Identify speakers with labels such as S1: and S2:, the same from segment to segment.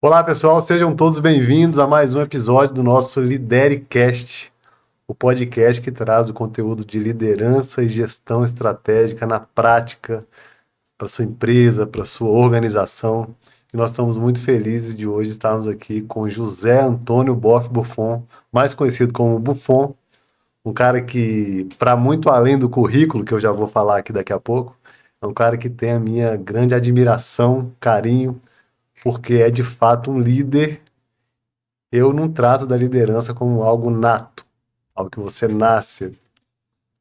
S1: Olá, pessoal, sejam todos bem-vindos a mais um episódio do nosso LideriCast, o podcast que traz o conteúdo de liderança e gestão estratégica na prática para sua empresa, para sua organização. E nós estamos muito felizes de hoje estarmos aqui com José Antônio Boff Buffon, mais conhecido como Buffon, um cara que, para muito além do currículo, que eu já vou falar aqui daqui a pouco, é um cara que tem a minha grande admiração, carinho, porque é de fato um líder. Eu não trato da liderança como algo nato, algo que você nasce,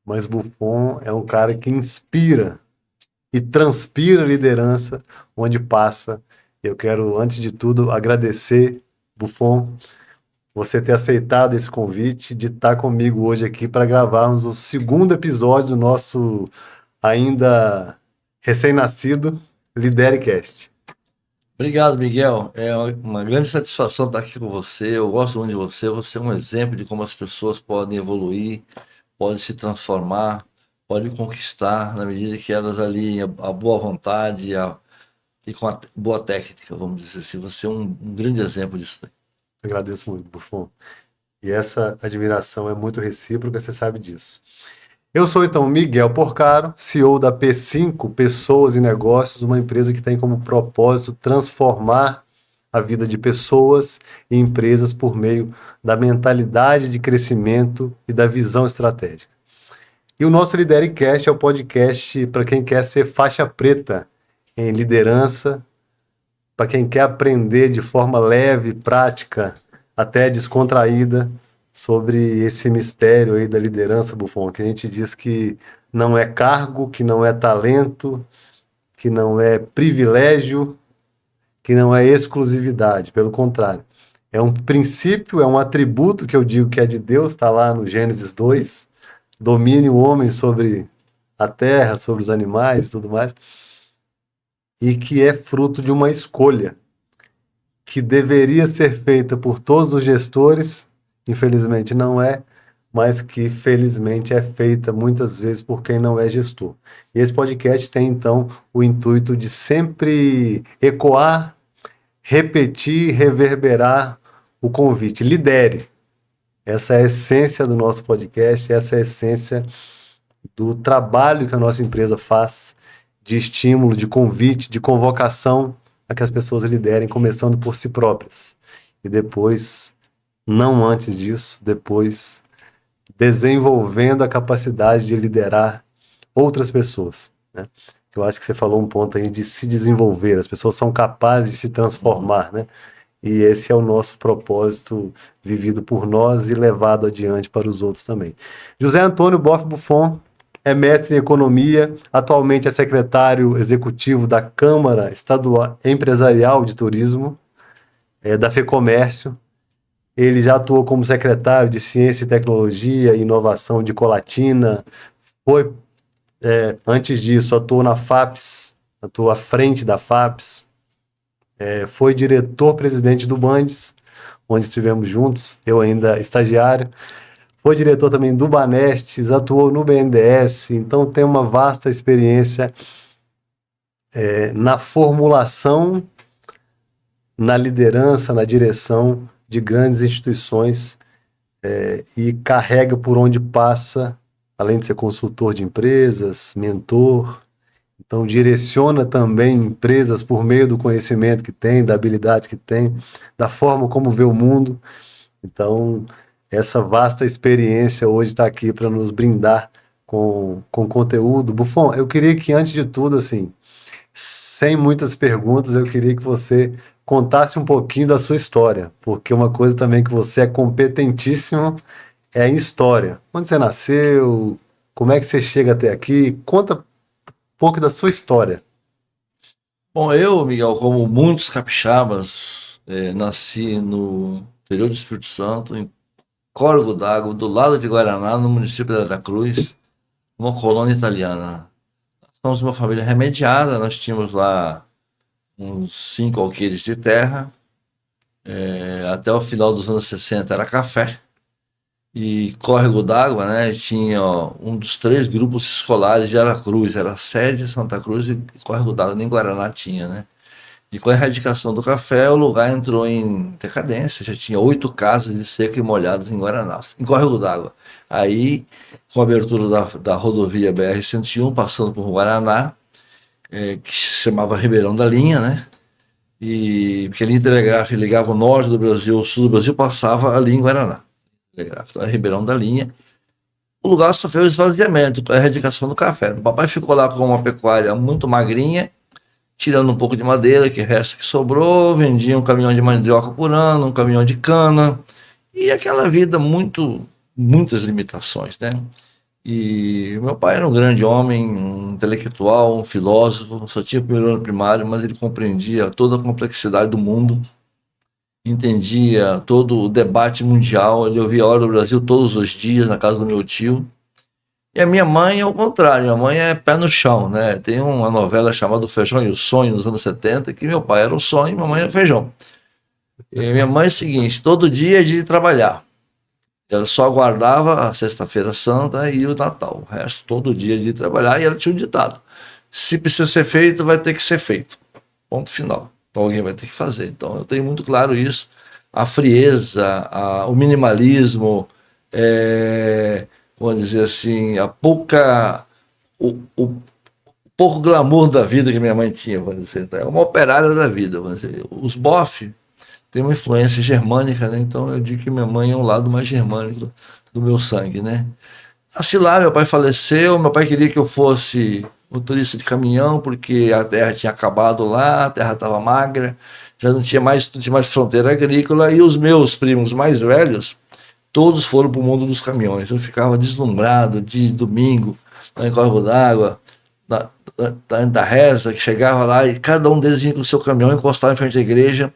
S1: mas Buffon é um cara que inspira e transpira liderança onde passa. Eu quero, antes de tudo, agradecer, Buffon, você ter aceitado esse convite de estar comigo hoje aqui para gravarmos o segundo episódio do nosso ainda recém-nascido LideriCast.
S2: Obrigado, Miguel. É uma grande satisfação estar aqui com você. Eu gosto muito de você. Você é um exemplo de como as pessoas podem evoluir, podem se transformar, podem conquistar na medida que elas ali a boa vontade e com a boa técnica, vamos dizer assim. Você é um grande exemplo disso daí.
S1: Agradeço muito, Buffon. E essa admiração é muito recíproca, você sabe disso. Eu sou então Miguel Porcaro, CEO da P5 Pessoas e Negócios, uma empresa que tem como propósito transformar a vida de pessoas e empresas por meio da mentalidade de crescimento e da visão estratégica. E o nosso Lidericast é o podcast para quem quer ser faixa preta em liderança, para quem quer aprender de forma leve, prática, até descontraída, sobre esse mistério aí da liderança, Buffon, que a gente diz que não é cargo, que não é talento, que não é privilégio, que não é exclusividade, pelo contrário. É um princípio, é um atributo que eu digo que é de Deus, está lá no Gênesis 2, domine o homem sobre a terra, sobre os animais e tudo mais, e que é fruto de uma escolha que deveria ser feita por todos os gestores, infelizmente não é, mas que felizmente é feita muitas vezes por quem não é gestor. E esse podcast tem então o intuito de sempre ecoar, repetir, reverberar o convite. Lidere. Essa é a essência do nosso podcast, essa é a essência do trabalho que a nossa empresa faz de estímulo, de convite, de convocação a que as pessoas liderem, começando por si próprias. E depois, não antes disso, depois desenvolvendo a capacidade de liderar outras pessoas. Né? Eu acho que você falou um ponto aí de se desenvolver, as pessoas são capazes de se transformar, né? E esse é o nosso propósito vivido por nós e levado adiante para os outros também. José Antônio Boff Buffon é mestre em economia, atualmente é secretário executivo da Câmara Estadual Empresarial de Turismo, da FEComércio. Ele já atuou como secretário de Ciência e Tecnologia e Inovação de Colatina. Foi, antes disso, atuou na FAPES, atuou à frente da FAPES. Foi diretor-presidente do Bandes, onde estivemos juntos, eu ainda estagiário. Foi diretor também do Banestes, atuou no BNDES, então tem uma vasta experiência na formulação, na liderança, na direção de grandes instituições e carrega por onde passa, além de ser consultor de empresas, mentor, então direciona também empresas por meio do conhecimento que tem, da habilidade que tem, da forma como vê o mundo. Então, essa vasta experiência hoje está aqui para nos brindar com conteúdo. Buffon, eu queria que, antes de tudo, assim, sem muitas perguntas, eu queria que você contasse um pouquinho da sua história, porque uma coisa também que você é competentíssimo é em história. Onde você nasceu? Como é que você chega até aqui? Conta um pouco da sua história.
S2: Bom, eu, Miguel, como muitos capixabas, nasci no interior do Espírito Santo, em Córrego d'Água, do lado de Guaraná, no município de Aracruz, uma colônia italiana. Somos uma família remediada, nós tínhamos lá uns 5 alqueires de terra, até o final dos anos 60 era café e córrego d'água, né? Tinha um dos 3 grupos escolares de Aracruz, era sede Santa Cruz e córrego d'água, nem Guaraná tinha, né? E com a erradicação do café, o lugar entrou em decadência. Já tinha 8 casas de seco e molhados em Guaraná, em córrego d'água. Aí, com a abertura da rodovia BR-101, passando por Guaraná, que se chamava Ribeirão da Linha, né? E porque a linha telegráfica ligava o norte do Brasil, o sul do Brasil, passava ali em Guaraná. Então, é Ribeirão da Linha. O lugar sofreu esvaziamento, com a erradicação do café. O papai ficou lá com uma pecuária muito magrinha, tirando um pouco de madeira, que resta que sobrou, vendia um caminhão de mandioca por ano, um caminhão de cana, e aquela vida muitas limitações, né? E meu pai era um grande homem, um intelectual, um filósofo, só tinha o primeiro ano primário, mas ele compreendia toda a complexidade do mundo, entendia todo o debate mundial, ele ouvia a Hora do Brasil todos os dias na casa do meu tio. E a minha mãe é o contrário, minha mãe é pé no chão, né? Tem uma novela chamada O Feijão e o Sonho, nos anos 70, que meu pai era o sonho e minha mãe era o feijão. E minha mãe é o seguinte, todo dia é dia de trabalhar. Ela só aguardava a Sexta-feira Santa e o Natal. O resto, todo dia é dia de trabalhar, e ela tinha um ditado. Se precisa ser feito, vai ter que ser feito. Ponto final. Então alguém vai ter que fazer. Então eu tenho muito claro isso. A frieza, o minimalismo, vamos dizer assim, o pouco glamour da vida que minha mãe tinha, vamos dizer. Então, é uma operária da vida, vamos dizer. Os bofe têm uma influência germânica, né? Então eu digo que minha mãe é um lado mais germânico do meu sangue, né? Nasci lá, meu pai faleceu, meu pai queria que eu fosse motorista de caminhão, porque a terra tinha acabado lá, a terra estava magra, já não tinha mais fronteira agrícola, e os meus primos mais velhos, todos foram para o mundo dos caminhões. Eu ficava deslumbrado de domingo, lá em Córrego d'Água, da reza, que chegava lá e cada um deles vinha com o seu caminhão, encostava em frente à igreja.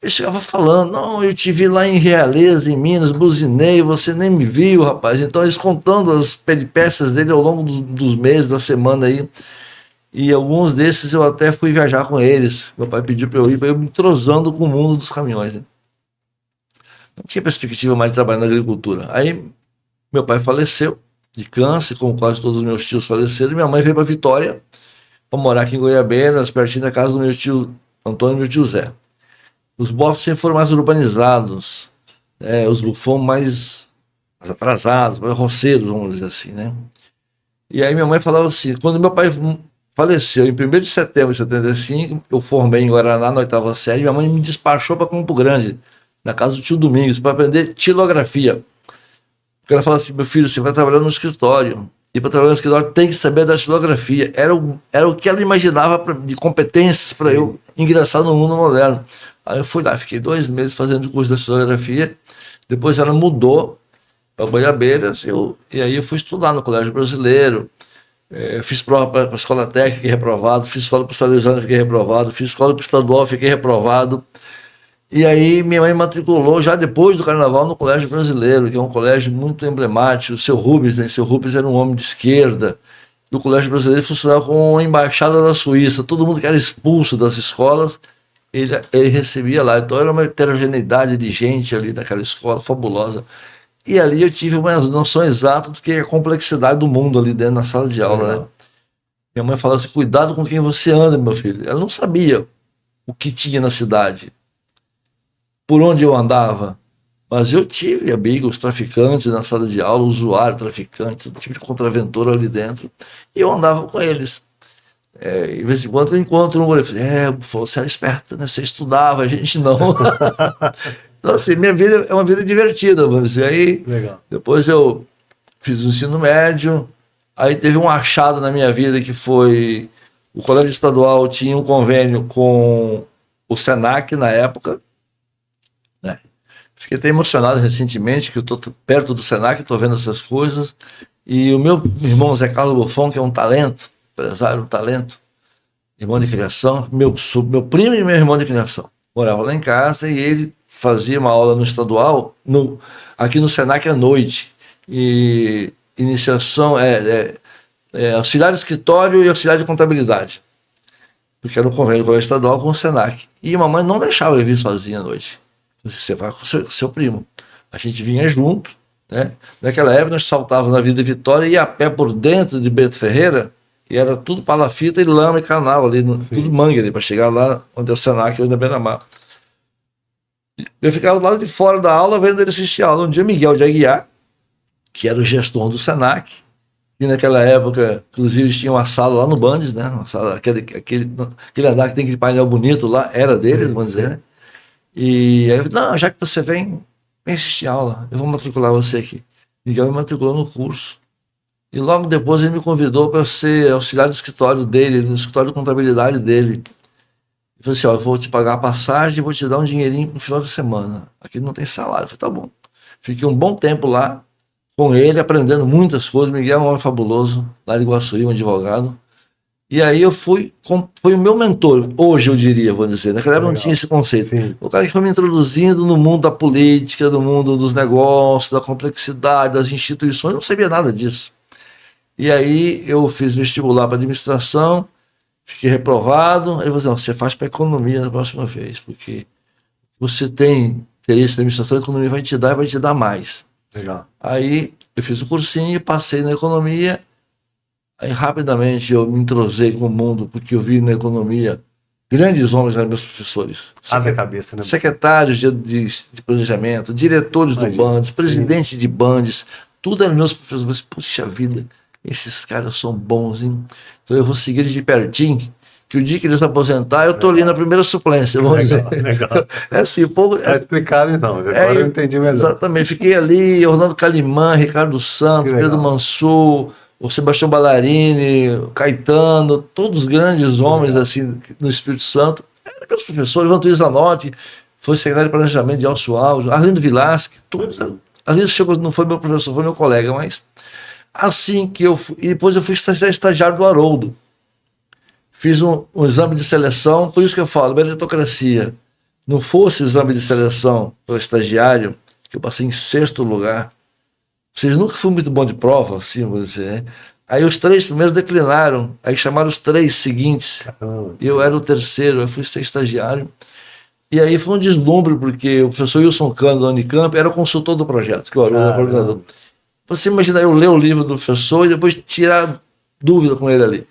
S2: Ele chegava falando, não, eu te vi lá em Realeza, em Minas, buzinei, você nem me viu, rapaz. Então eles contando as peripécias dele ao longo dos meses, da semana aí. E alguns desses eu até fui viajar com eles. Meu pai pediu para eu ir me entrosando com o mundo dos caminhões, né? Não tinha perspectiva mais de trabalhar na agricultura. Aí meu pai faleceu de câncer, como quase todos os meus tios faleceram, e minha mãe veio para Vitória para morar aqui em Goiabeiras, pertinho da casa do meu tio Antônio e meu tio Zé. Os bofs sempre foram mais urbanizados, os bufões mais atrasados, mais roceiros, vamos dizer assim, né? E aí minha mãe falava assim, quando meu pai faleceu, em 1º de setembro de 75, eu formei em Guaraná, na 8ª série, minha mãe me despachou para Campo Grande, na casa do tio Domingos, para aprender tilografia. Porque ela falava assim, meu filho, você vai trabalhar no escritório, e para trabalhar no escritório tem que saber da tilografia. Era o que ela imaginava de competências para eu ingressar no mundo moderno. Aí eu fui lá, fiquei 2 meses fazendo o curso de tilografia, depois ela mudou para Goiabeiras, e aí eu fui estudar no Colégio Brasileiro, fiz prova para a escola técnica, fiquei reprovado, fiz escola para o Salesiano, fiquei reprovado, fiz escola para o estadual, fiquei reprovado. E aí minha mãe matriculou já depois do carnaval no Colégio Brasileiro, que é um colégio muito emblemático. O seu Rubens, né? Seu Rubens era um homem de esquerda. E o Colégio Brasileiro funcionava como uma embaixada da Suíça. Todo mundo que era expulso das escolas, ele recebia lá. Então era uma heterogeneidade de gente ali daquela escola fabulosa. E ali eu tive uma noção exata do que é a complexidade do mundo ali dentro da sala de aula, né? Minha mãe falava assim, cuidado com quem você anda, meu filho. Ela não sabia o que tinha na cidade, por onde eu andava, mas eu tive amigos traficantes na sala de aula, usuário traficante, todo tipo de contraventor ali dentro, e eu andava com eles. De vez em quando eu encontro um, eu falei, você era esperto, né? Você estudava, a gente não. Então assim, minha vida é uma vida divertida, vamos dizer. Aí, depois eu fiz o ensino médio, aí teve um achado na minha vida que foi, o Colégio Estadual tinha um convênio com o Senac na época, né? Fiquei até emocionado recentemente, que eu estou perto do Senac, estou vendo essas coisas, e o meu irmão Zé Carlos Buffon, que é um talento, empresário, um talento, irmão de criação, meu primo e meu irmão de criação, morava lá em casa e ele fazia uma aula no estadual, aqui no Senac à noite, e iniciação auxiliar de escritório e auxiliar de contabilidade, porque era um convênio com o estadual com o Senac, e a mamãe não deixava ele vir sozinho à noite. Você vai com o seu primo. A gente vinha junto, né? Naquela época nós saltávamos na Avenida Vitória, ia a pé por dentro de Bento Ferreira E era tudo palafita e lama e canal ali, tudo mangue ali, para chegar lá onde é o Senac, hoje na beira-mar. Eu ficava do lado de fora da aula vendo ele assistir a aula. Um dia Miguel de Aguiar, que era o gestor do Senac, e naquela época, inclusive, eles tinham uma sala lá no Bandes, né? Uma sala, aquele andar que tem aquele painel bonito lá, era deles, vamos dizer, né? E aí eu falei, não, já que você vem assistir a aula, eu vou matricular você aqui. Miguel me matriculou no curso. E logo depois ele me convidou para ser auxiliar do escritório dele, no escritório de contabilidade dele. Ele falou assim, ó, eu vou te pagar a passagem e vou te dar um dinheirinho no final de semana. Aqui não tem salário. Eu falei, tá bom. Fiquei um bom tempo lá com ele, aprendendo muitas coisas. Miguel é um homem fabuloso, lá de Iguaçuí, um advogado. E aí eu foi o meu mentor, hoje eu diria, vou dizer. Naquela época não tinha esse conceito.
S1: Sim.
S2: O cara que foi me introduzindo no mundo da política, do mundo dos negócios, da complexidade, das instituições, eu não sabia nada disso. E aí eu fiz vestibular para administração, fiquei reprovado. Aí ele falou assim, você faz para economia na próxima vez, porque você tem interesse na administração, a economia vai te dar e vai te dar mais.
S1: Legal.
S2: Aí eu fiz o cursinho, passei na economia. Aí rapidamente eu me entrosei com o mundo, porque eu vi na economia grandes homens eram meus professores.
S1: Abre a cabeça, né?
S2: Secretários de planejamento, diretores do Bandes, presidentes de Bandes, tudo eram meus professores. Puxa vida, esses caras são bons, hein? Então eu vou seguir eles de pertinho, que o dia que eles aposentar, eu tô ali na primeira suplência, vamos dizer.
S1: Legal.
S2: É assim, pouco.
S1: Tá explicado então, agora eu entendi melhor.
S2: Exatamente, fiquei ali, Orlando Calimã, Ricardo Santos, Pedro Mansur, o Sebastião Ballarini, Caetano, todos grandes homens assim no Espírito Santo. Eram meus professores, Vantuí Zanotti, foi secretário de planejamento de Alcio Alves, Arlindo Vilasque, todos. Arlindo chegou, não foi meu professor, foi meu colega, mas assim que eu fui, e depois eu fui estagiário do Haroldo. Fiz um exame de seleção, por isso que eu falo, meritocracia. Não fosse o exame de seleção para estagiário, que eu passei em 6º lugar. Vocês nunca fui muito bom de prova, assim, vou dizer, né? Aí os 3 primeiros declinaram, aí chamaram os 3 seguintes. Eu era o 3º, eu fui ser estagiário. E aí foi um deslumbre, porque o professor Wilson Cano, da Unicamp, era o consultor do projeto, que eu era o coordenador. Você imagina eu ler o livro do professor e depois tirar dúvida com ele ali.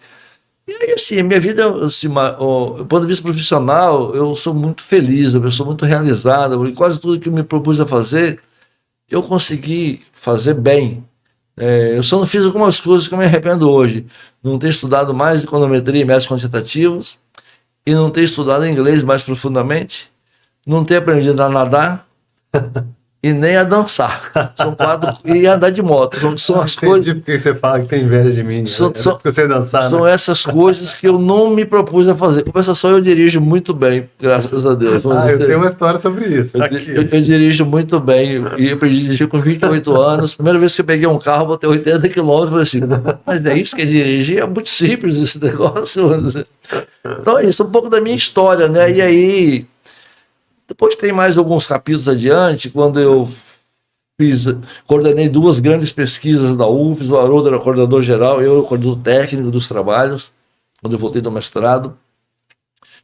S2: E aí, assim, minha vida, assim, do ponto de vista profissional, eu sou muito feliz, eu sou muito realizado, porque quase tudo que eu me propus a fazer, eu consegui fazer bem. Eu só não fiz algumas coisas que eu me arrependo hoje. Não ter estudado mais econometria e métodos quantitativos, e não ter estudado inglês mais profundamente, não ter aprendido a nadar, e nem a dançar. São 4, e andar de moto. São as coisas.
S1: Porque você fala que tem inveja de mim. Porque você dançar,
S2: são essas coisas que eu não me propus a fazer. Compensação, eu dirijo muito bem, graças a Deus.
S1: Eu tenho uma história sobre isso.
S2: Eu dirijo muito bem. E eu aprendi a dirigir com 28 anos. Primeira vez que eu peguei um carro, botei 80 quilômetros. Assim, mas é isso que é dirigir? É muito simples esse negócio. Então é isso, um pouco da minha história, né? E aí. Depois tem mais alguns capítulos adiante, quando eu coordenei 2 grandes pesquisas da UFES, o Haroldo era coordenador geral, eu era coordenador técnico dos trabalhos, quando eu voltei do mestrado.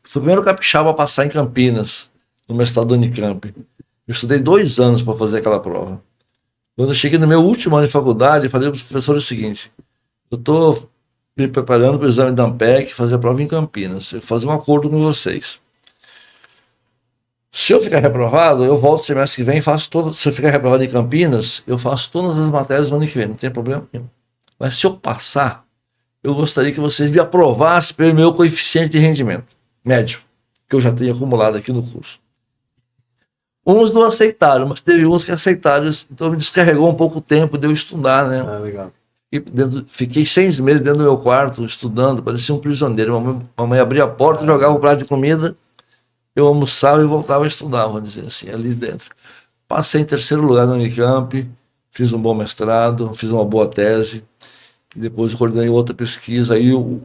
S2: Fui o primeiro capixaba a passar em Campinas, no mestrado da Unicamp. Eu estudei 2 anos para fazer aquela prova. Quando eu cheguei no meu último ano de faculdade, eu falei para os professores o seguinte, eu estou me preparando para o exame da ANPEC, fazer a prova em Campinas, eu vou fazer um acordo com vocês. Se eu ficar reprovado, eu volto semestre que vem e faço todas. Se eu ficar reprovado em Campinas, eu faço todas as matérias no ano que vem, não tem problema nenhum. Mas se eu passar, eu gostaria que vocês me aprovassem pelo meu coeficiente de rendimento médio, que eu já tenho acumulado aqui no curso. Uns não aceitaram, mas teve uns que aceitaram, então me descarregou um pouco o tempo de eu estudar, né?
S1: Legal.
S2: E fiquei 6 meses dentro do meu quarto, estudando, parecia um prisioneiro. Mamãe abria a porta, jogava um prato de comida, eu almoçava e voltava a estudar, vamos dizer assim, ali dentro. Passei em 3º lugar na Unicamp, fiz um bom mestrado, fiz uma boa tese, e depois coordenei outra pesquisa. Aí o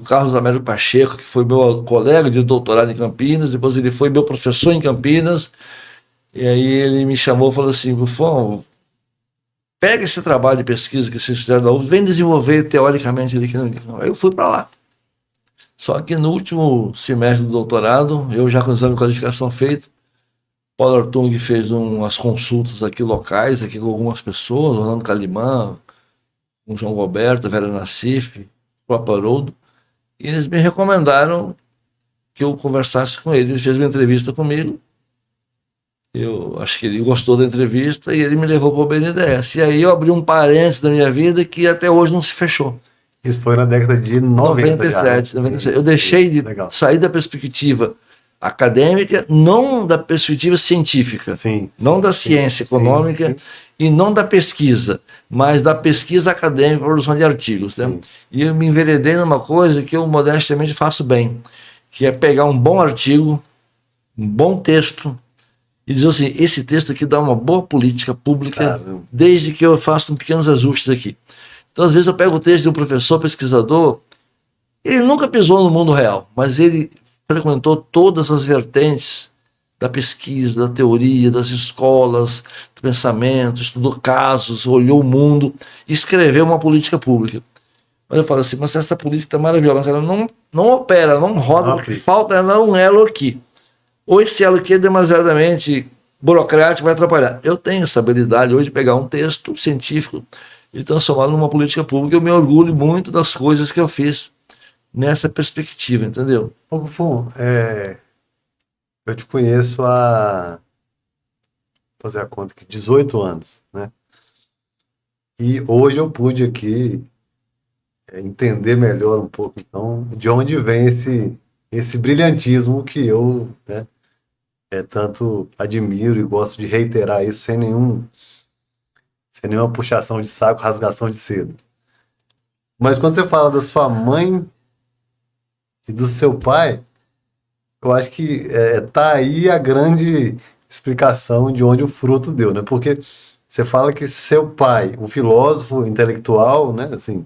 S2: Carlos Américo Pacheco, que foi meu colega de doutorado em Campinas, depois ele foi meu professor em Campinas, e aí ele me chamou e falou assim, Bufão, pega esse trabalho de pesquisa que vocês fizeram da UFRGS, vem desenvolver teoricamente ali aqui na Unicamp. Aí eu fui para lá. Só que no último semestre do doutorado, eu já com o exame de qualificação feito, Paulo Artung fez umas consultas aqui locais, aqui com algumas pessoas, Orlando Calimã, com João Roberto, Vera Nassif, próprio Haroldo, e eles me recomendaram que eu conversasse com ele. Ele fez uma entrevista comigo, eu acho que ele gostou da entrevista e ele me levou para o BNDES. E aí eu abri um parênteses da minha vida que até hoje não se fechou.
S1: Isso foi na década de 90 já, né?
S2: 97. Eu deixei de sair da perspectiva acadêmica, não da perspectiva científica, não da ciência econômica e não da pesquisa, mas da pesquisa acadêmica, produção de artigos. Né? E eu me enveredei numa coisa que eu modestamente faço bem, que é pegar um bom artigo, um bom texto, e dizer assim, esse texto aqui dá uma boa política pública, desde que eu faça pequenos ajustes aqui. Então, às vezes, eu pego o texto de um professor, pesquisador, ele nunca pisou no mundo real, mas ele frequentou todas as vertentes da pesquisa, da teoria, das escolas, do pensamento, estudou casos, olhou o mundo e escreveu uma política pública. Mas eu falo assim, mas essa política é maravilhosa, mas ela não opera, não roda, porque falta ela um elo aqui. Ou esse elo aqui é demasiadamente burocrático, vai atrapalhar. Eu tenho essa habilidade hoje de pegar um texto científico e transformá-lo numa política pública. Eu me orgulho muito das coisas que eu fiz nessa perspectiva, entendeu?
S1: Ô, Buffon, eu te conheço há, vou fazer a conta aqui, 18 anos, né? E hoje eu pude aqui entender melhor um pouco, então, de onde vem esse brilhantismo que eu, né, tanto admiro e gosto de reiterar isso sem nenhuma puxação de saco, rasgação de seda. Mas quando você fala da sua mãe e do seu pai, eu acho que tá aí a grande explicação de onde o fruto deu, né? Porque você fala que seu pai, um filósofo intelectual, né, assim,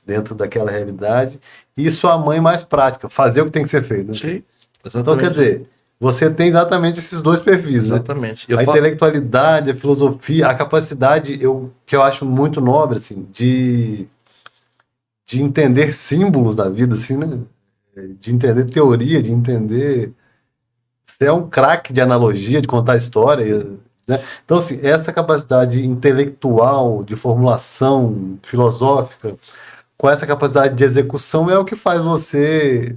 S1: dentro daquela realidade, e sua mãe mais prática, fazer o que tem que ser feito. Né?
S2: Sim, exatamente.
S1: Então, quer dizer, você tem exatamente esses dois perfis,
S2: exatamente.
S1: Né? A intelectualidade, a filosofia, a capacidade, que eu acho muito nobre, assim, de entender símbolos da vida, assim, né? De entender teoria, de entender... Você é um craque de analogia, de contar história, né? Então, assim, essa capacidade intelectual, de formulação filosófica, com essa capacidade de execução, é o que faz você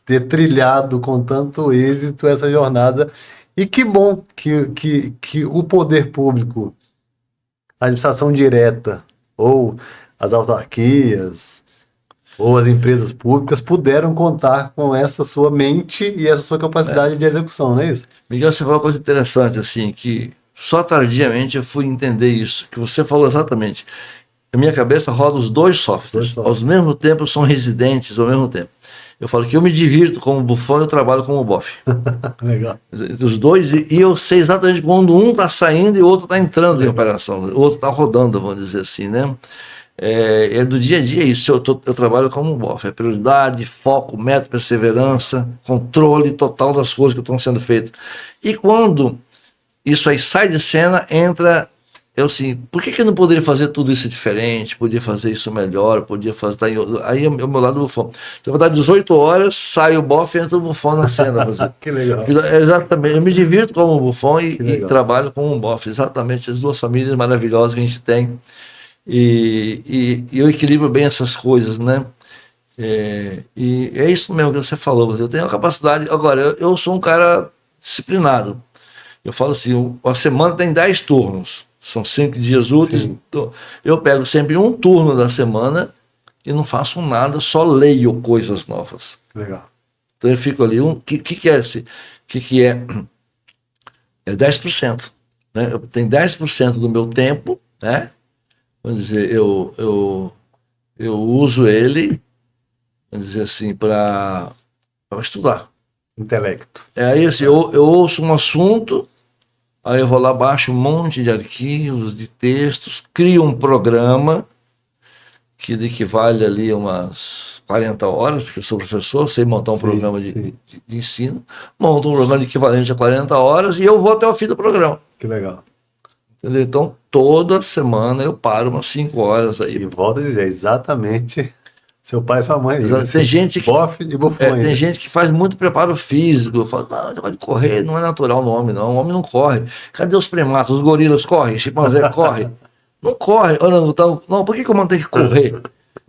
S1: ter trilhado com tanto êxito essa jornada. E que bom que o poder público, a administração direta, ou as autarquias, ou as empresas públicas puderam contar com essa sua mente e essa sua capacidade de execução, não é isso?
S2: Miguel, você falou uma coisa interessante, assim, que só tardiamente eu fui entender isso, que você falou exatamente. Na minha cabeça roda os dois softwares, ao mesmo tempo são residentes, ao mesmo tempo. Eu falo que eu me divirto como Buffon e eu trabalho como Boff.
S1: Legal.
S2: Os dois, e eu sei exatamente quando um está saindo e o outro está entrando em operação, o outro está rodando, vamos dizer assim, né? É do dia a dia isso, eu trabalho como Boff, é prioridade, foco, método, perseverança, controle total das coisas que estão sendo feitas. E quando isso aí sai de cena, entra... Eu assim, por que eu não poderia fazer tudo isso diferente? Podia fazer isso melhor, podia fazer... Aí é o meu lado do Buffon. Então, vai dar 18 horas, sai o Boff e entra o Buffon na cena.
S1: Que legal.
S2: Exatamente, eu me divirto como Buffon e trabalho como um Boff. Exatamente, as duas famílias maravilhosas que a gente tem. E eu equilibro bem essas coisas, né? E é isso mesmo que você falou. Eu tenho a capacidade... Agora, eu sou um cara disciplinado. Eu falo assim, a semana tem 10 turnos. São 5 dias úteis. Então, eu pego sempre um turno da semana e não faço nada, só leio coisas novas.
S1: Legal.
S2: Então eu fico ali, que é esse? Que é? É 10%. Né? Eu tenho 10% do meu tempo, né? Vamos dizer, eu uso ele, vamos dizer assim, para estudar.
S1: Intelecto.
S2: Aí assim, eu ouço um assunto. Aí eu vou lá, baixo um monte de arquivos, de textos, crio um programa que equivale ali a umas 40 horas, porque eu sou professor, sei montar um programa de ensino, monto um programa equivalente a 40 horas e eu vou até o fim do programa.
S1: Que legal.
S2: Entendeu? Então, toda semana eu paro umas 5 horas aí.
S1: E volto a dizer, exatamente... Seu pai e sua mãe.
S2: Tem gente que,
S1: Boff e Buffon.
S2: Tem gente que faz muito preparo físico. Eu falo, não, você pode correr, não é natural no homem, não. O homem não corre. Cadê os primatas? Os gorilas correm, chimpanzé corre. Não corre. Não, por que o humano tem que correr?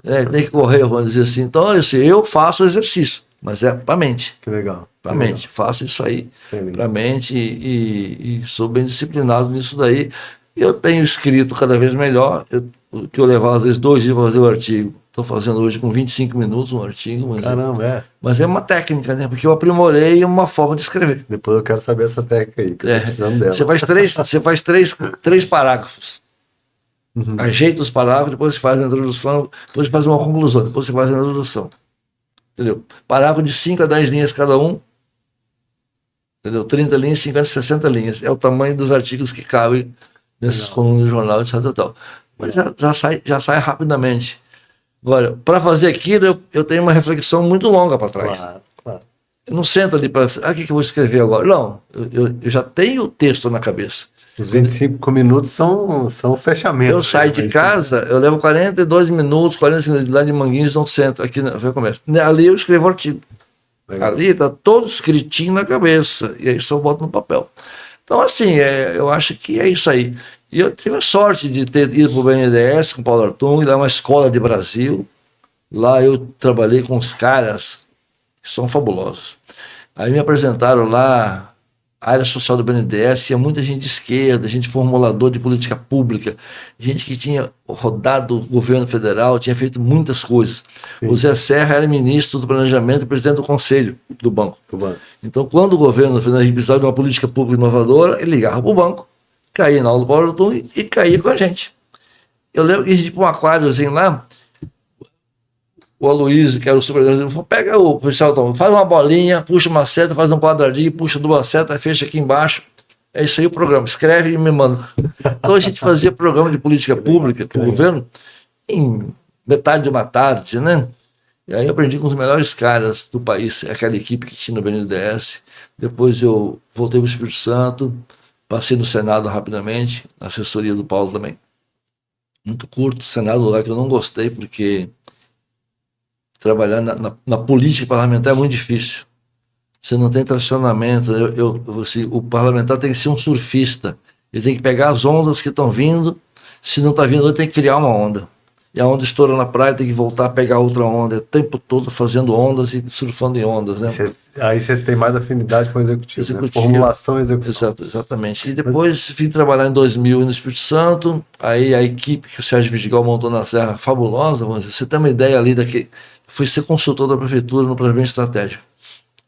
S2: Tem que correr, vamos dizer assim. Então, eu faço exercício, mas é para a mente.
S1: Que legal.
S2: Para a mente. Faço isso aí para a mente e sou bem disciplinado nisso daí. Eu tenho escrito cada vez melhor, o que eu levava às vezes 2 dias para fazer o artigo. Estou fazendo hoje com 25 minutos um artigo.
S1: Caramba,
S2: Mas é uma técnica, né? Porque eu aprimorei uma forma de escrever.
S1: Depois eu quero saber essa técnica aí, que eu tô precisando dela.
S2: Você faz três parágrafos. Ajeita os parágrafos, depois você faz a introdução, depois você faz uma conclusão, depois você faz a introdução. Entendeu? Parágrafo de 5 a 10 linhas cada um. Entendeu? 30 linhas, 50, 60 linhas. É o tamanho dos artigos que cabem nesses colunas do jornal, etc. Mas já sai rapidamente. Agora, para fazer aquilo, eu tenho uma reflexão muito longa para trás.
S1: Claro.
S2: Eu não sento ali para... o que eu vou escrever agora? Não, eu já tenho o texto na cabeça.
S1: Os 25 minutos são o fechamento.
S2: Eu saio de casa, eu levo 42 minutos, 40 minutos lá de Manguinhos, não sento aqui, já começa. Ali eu escrevo o artigo. Legal. Ali está todo escritinho na cabeça, e aí só boto no papel. Então, assim, eu acho que é isso aí. E eu tive a sorte de ter ido para o BNDES com o Paulo Artung, lá é uma escola de Brasil. Lá eu trabalhei com os caras que são fabulosos. Aí me apresentaram lá a área social do BNDES, tinha muita gente de esquerda, gente formulador de política pública, gente que tinha rodado o governo federal, tinha feito muitas coisas. Sim. O Zé Serra era ministro do Planejamento e presidente do Conselho do banco. Então, quando o governo federal precisava de uma política pública inovadora, ele ligava para o banco, caía na aula do Paulo Artung e caía com a gente. Eu lembro que a gente tinha um aquáriozinho lá, o Aloysio, que era o supervisor, falou: pega o policial, faz uma bolinha, puxa uma seta, faz um quadradinho, puxa 2 setas, fecha aqui embaixo. É isso aí o programa. Escreve e me manda. Então a gente fazia programa de política pública para o governo em metade de uma tarde, né? E aí eu aprendi com os melhores caras do país, aquela equipe que tinha no BNDES. Depois eu voltei para o Espírito Santo, passei no Senado rapidamente, na assessoria do Paulo também. Muito curto, Senado, lugar que eu não gostei, porque trabalhar na política parlamentar é muito difícil. Você não tem tracionamento. O parlamentar tem que ser um surfista. Ele tem que pegar as ondas que estão vindo. Se não está vindo, ele tem que criar uma onda. E a onda estoura na praia, tem que voltar a pegar outra onda. É o tempo todo fazendo ondas e surfando em ondas, né?
S1: Aí você tem mais afinidade com o executivo. Né? Formulação e execução.
S2: Exatamente. E depois vim trabalhar em 2000 no Espírito Santo. Aí a equipe que o Sérgio Vidigal montou na Serra, fabulosa. Mas você tem uma ideia ali daquele... Fui ser consultor da prefeitura no planejamento estratégico.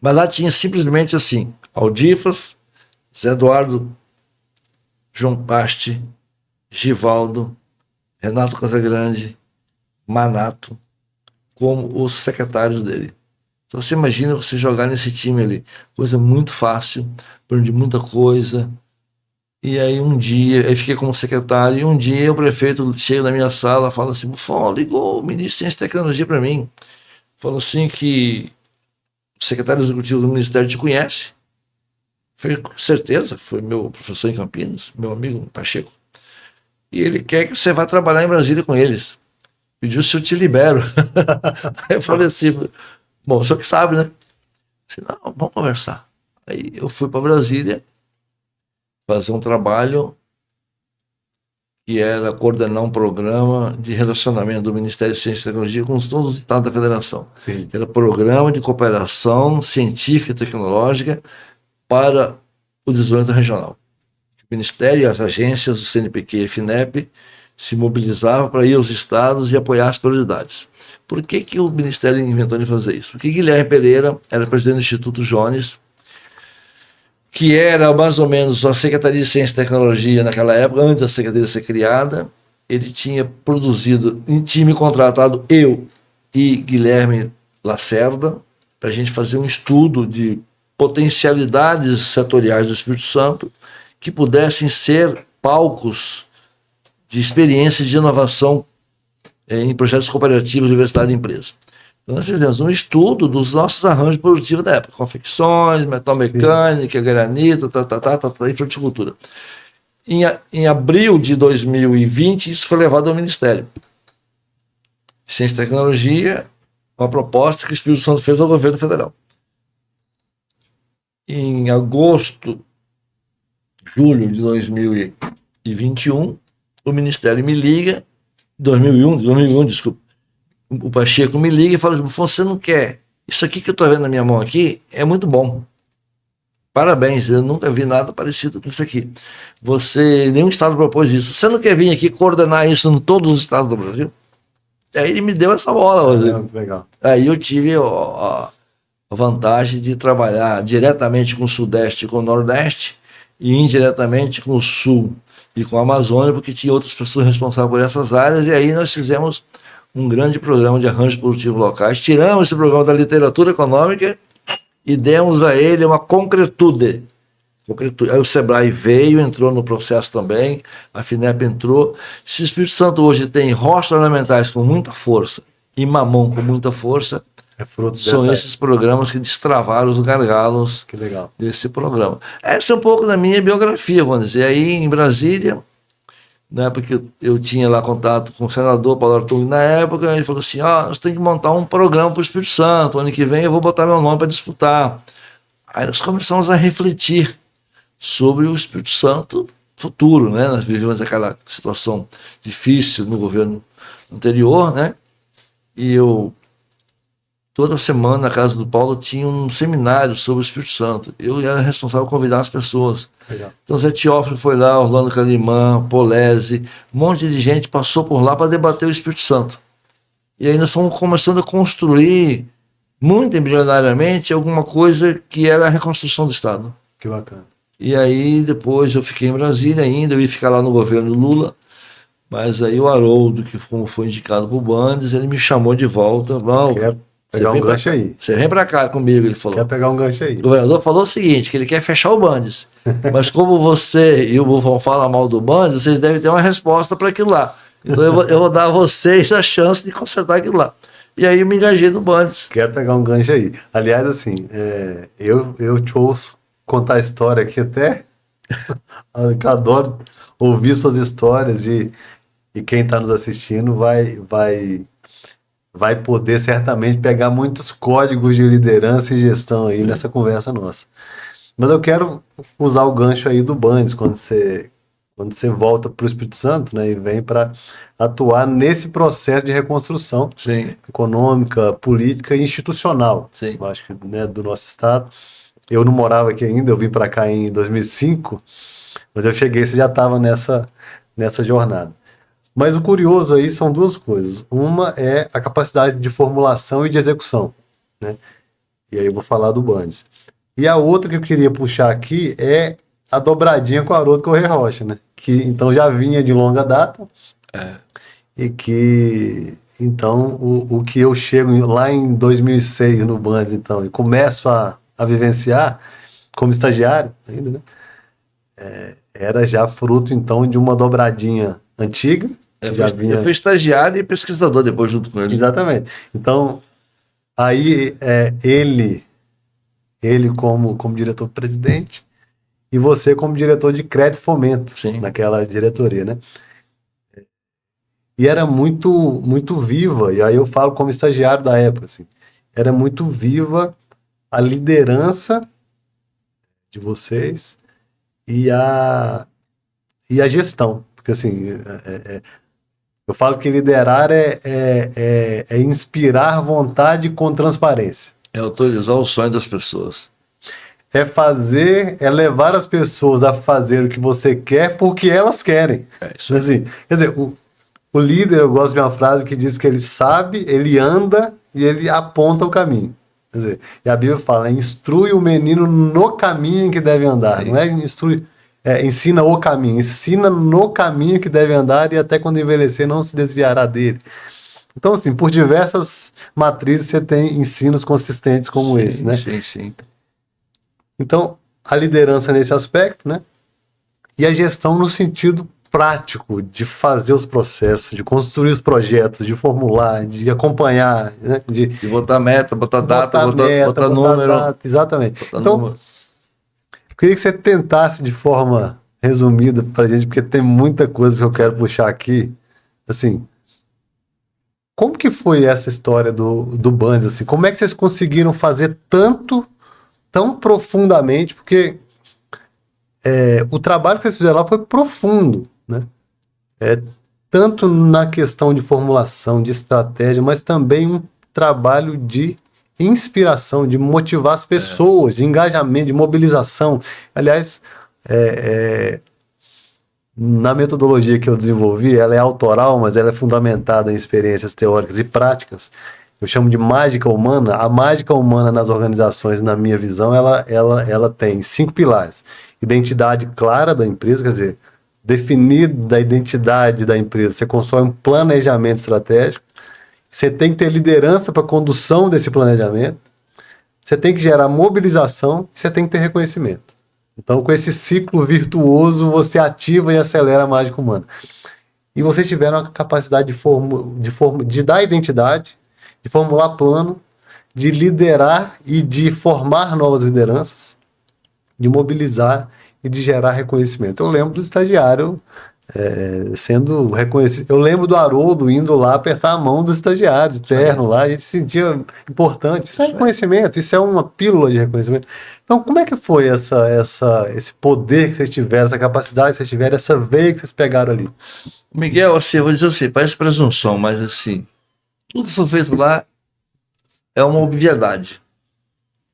S2: Mas lá tinha simplesmente assim: Aldifas, Zé Eduardo, João Paste, Givaldo, Renato Casagrande, Manato, como os secretários dele. Então você imagina você jogar nesse time ali. Coisa muito fácil, aprendi muita coisa. E aí um dia, aí fiquei como secretário, e um dia o prefeito chega na minha sala, fala assim: Buffon, ligou o ministro de Ciência e Tecnologia para mim. Falou assim que o secretário executivo do Ministério te conhece. Falei: com certeza, foi meu professor em Campinas, meu amigo Pacheco. E ele quer que você vá trabalhar em Brasília com eles. Pediu se eu te libero. Aí eu falei assim: bom, o senhor que sabe, né? Eu disse: não, vamos conversar. Aí eu fui para Brasília fazer um trabalho que era coordenar um programa de relacionamento do Ministério de Ciência e Tecnologia com todos os estados da federação.
S1: Sim.
S2: Era Programa de Cooperação Científica e Tecnológica para o Desenvolvimento Regional. O Ministério e as agências do CNPq e FINEP se mobilizavam para ir aos estados e apoiar as prioridades. Por que o Ministério inventou de fazer isso? Porque Guilherme Pereira era presidente do Instituto Jones, que era mais ou menos a Secretaria de Ciência e Tecnologia naquela época, antes da Secretaria ser criada. Ele tinha produzido, tinha me contratado, eu e Guilherme Lacerda, para a gente fazer um estudo de potencialidades setoriais do Espírito Santo que pudessem ser palcos de experiências de inovação em projetos cooperativos de universidade e empresa. Então nós fizemos um estudo dos nossos arranjos produtivos da época: confecções, metal mecânica, granito, e fruticultura. Em abril de 2020, isso foi levado ao Ministério de Ciência e Tecnologia, uma proposta que o Espírito Santo fez ao governo federal. Em agosto, julho de 2021, o Ministério me liga, 2001, desculpa, o Pacheco me liga e fala assim, você não quer? Isso aqui que eu estou vendo na minha mão aqui é muito bom. Parabéns, eu nunca vi nada parecido com isso aqui. Nenhum estado propôs isso. Você não quer vir aqui coordenar isso em todos os estados do Brasil? Aí ele me deu essa bola.
S1: Legal.
S2: Aí eu tive a vantagem de trabalhar diretamente com o Sudeste e com o Nordeste e indiretamente com o Sul e com a Amazônia, porque tinha outras pessoas responsáveis por essas áreas, e aí nós fizemos um grande programa de arranjos produtivos locais, tiramos esse programa da literatura econômica e demos a ele uma concretude. Aí o Sebrae veio, entrou no processo também, a FINEP entrou. Se o Espírito Santo hoje tem rochas ornamentais com muita força e mamão com muita força, são esses programas que destravaram os gargalos desse programa. Essa é um pouco da minha biografia, vamos dizer. Aí em Brasília, né, porque eu tinha lá contato com o senador Paulo Artung na época, ele falou assim, nós temos que montar um programa para o Espírito Santo, ano que vem eu vou botar meu nome para disputar. Aí nós começamos a refletir sobre o Espírito Santo futuro, né? Nós vivemos aquela situação difícil no governo anterior, né? E eu, toda semana, na casa do Paulo, tinha um seminário sobre o Espírito Santo. Eu era responsável por convidar as pessoas.
S1: Legal.
S2: Então, Zé Teófilo foi lá, Orlando Calimã, Polese, um monte de gente passou por lá para debater o Espírito Santo. E aí nós fomos começando a construir, muito embrionariamente, alguma coisa que era a reconstrução do Estado.
S1: Que bacana.
S2: E aí depois eu fiquei em Brasília ainda, eu ia ficar lá no governo Lula, mas aí o Haroldo, que como foi indicado por Bandes, ele me chamou de volta.
S1: Quer pegar um gancho aí.
S2: Você vem para cá comigo, ele falou.
S1: Quer pegar um gancho aí.
S2: O governador falou o seguinte, que ele quer fechar o Bandes, mas como você e o Bufão falam mal do Bandes, vocês devem ter uma resposta para aquilo lá. Então eu vou dar a vocês a chance de consertar aquilo lá. E aí eu me engajei no Bandes.
S1: Quero pegar um gancho aí. Aliás, assim, eu te ouço contar a história aqui até. Eu adoro ouvir suas histórias e quem está nos assistindo vai poder certamente pegar muitos códigos de liderança e gestão aí nessa conversa nossa. Mas eu quero usar o gancho aí do Bandes, quando você volta para o Espírito Santo, né, e vem para atuar nesse processo de reconstrução econômica, política e institucional. Eu acho que, né, do nosso estado. Eu não morava aqui ainda, eu vim para cá em 2005, mas eu cheguei, você já estava nessa jornada. Mas o curioso aí são duas coisas. Uma é a capacidade de formulação e de execução, né? E aí eu vou falar do Bandes. E a outra que eu queria puxar aqui é a dobradinha com o Haroldo Corrêa Rocha, né? Que então já vinha de longa data. E que então o que eu chego lá em 2006 no Bandes, então, e começo a vivenciar como estagiário ainda, né? Era já fruto então de uma dobradinha antiga.
S2: Eu fui estagiário e pesquisador depois junto com ele.
S1: Exatamente. Então, aí ele como diretor-presidente e você como diretor de crédito e fomento naquela diretoria, né? E era muito, muito viva, e aí eu falo como estagiário da época, assim, era muito viva a liderança de vocês e a gestão. Porque, assim, eu falo que liderar é inspirar vontade com transparência.
S2: É autorizar o sonho das pessoas.
S1: É levar as pessoas a fazer o que você quer porque elas querem.
S2: Isso.
S1: Assim, quer dizer, o líder, eu gosto de uma frase que diz que ele sabe, ele anda e ele aponta o caminho. Quer dizer, e a Bíblia fala, instrui o menino no caminho em que deve andar. Não é instrui, ensina o caminho, ensina no caminho que deve andar e até quando envelhecer não se desviará dele. Então, assim, por diversas matrizes você tem ensinos consistentes como esse, né?
S2: Sim.
S1: Então, a liderança nesse aspecto, né? E a gestão no sentido prático de fazer os processos, de construir os projetos, de formular, de acompanhar, né? De
S2: botar meta, botar data, botar número. Data,
S1: exatamente. Então, eu queria que você tentasse de forma resumida para a gente, porque tem muita coisa que eu quero puxar aqui. Assim, como que foi essa história do Bandes? Assim, como é que vocês conseguiram fazer tão profundamente? Porque o trabalho que vocês fizeram lá foi profundo, né? tanto na questão de formulação, de estratégia, mas também um trabalho de inspiração, de motivar as pessoas, de engajamento, de mobilização. Aliás, na metodologia que eu desenvolvi, ela é autoral, mas ela é fundamentada em experiências teóricas e práticas. Eu chamo de mágica humana. A mágica humana nas organizações, na minha visão, ela tem 5 pilares. Identidade clara da empresa, quer dizer, definida a identidade da empresa, você constrói um planejamento estratégico, você tem que ter liderança para a condução desse planejamento, você tem que gerar mobilização, você tem que ter reconhecimento. Então, com esse ciclo virtuoso, você ativa e acelera a mágica humana. E vocês tiveram a capacidade de dar identidade, de formular plano, de liderar e de formar novas lideranças, de mobilizar e de gerar reconhecimento. Eu lembro do estagiário sendo reconhecido. Eu lembro do Haroldo indo lá apertar a mão do estagiário, de terno lá, a gente se sentia importante. Isso é reconhecimento, isso é uma pílula de reconhecimento. Então, como é que foi esse poder que vocês tiveram, essa capacidade que vocês tiveram, essa veia que vocês pegaram ali?
S2: Miguel, assim, eu vou dizer assim, parece presunção, mas assim, tudo que foi feito lá é uma obviedade.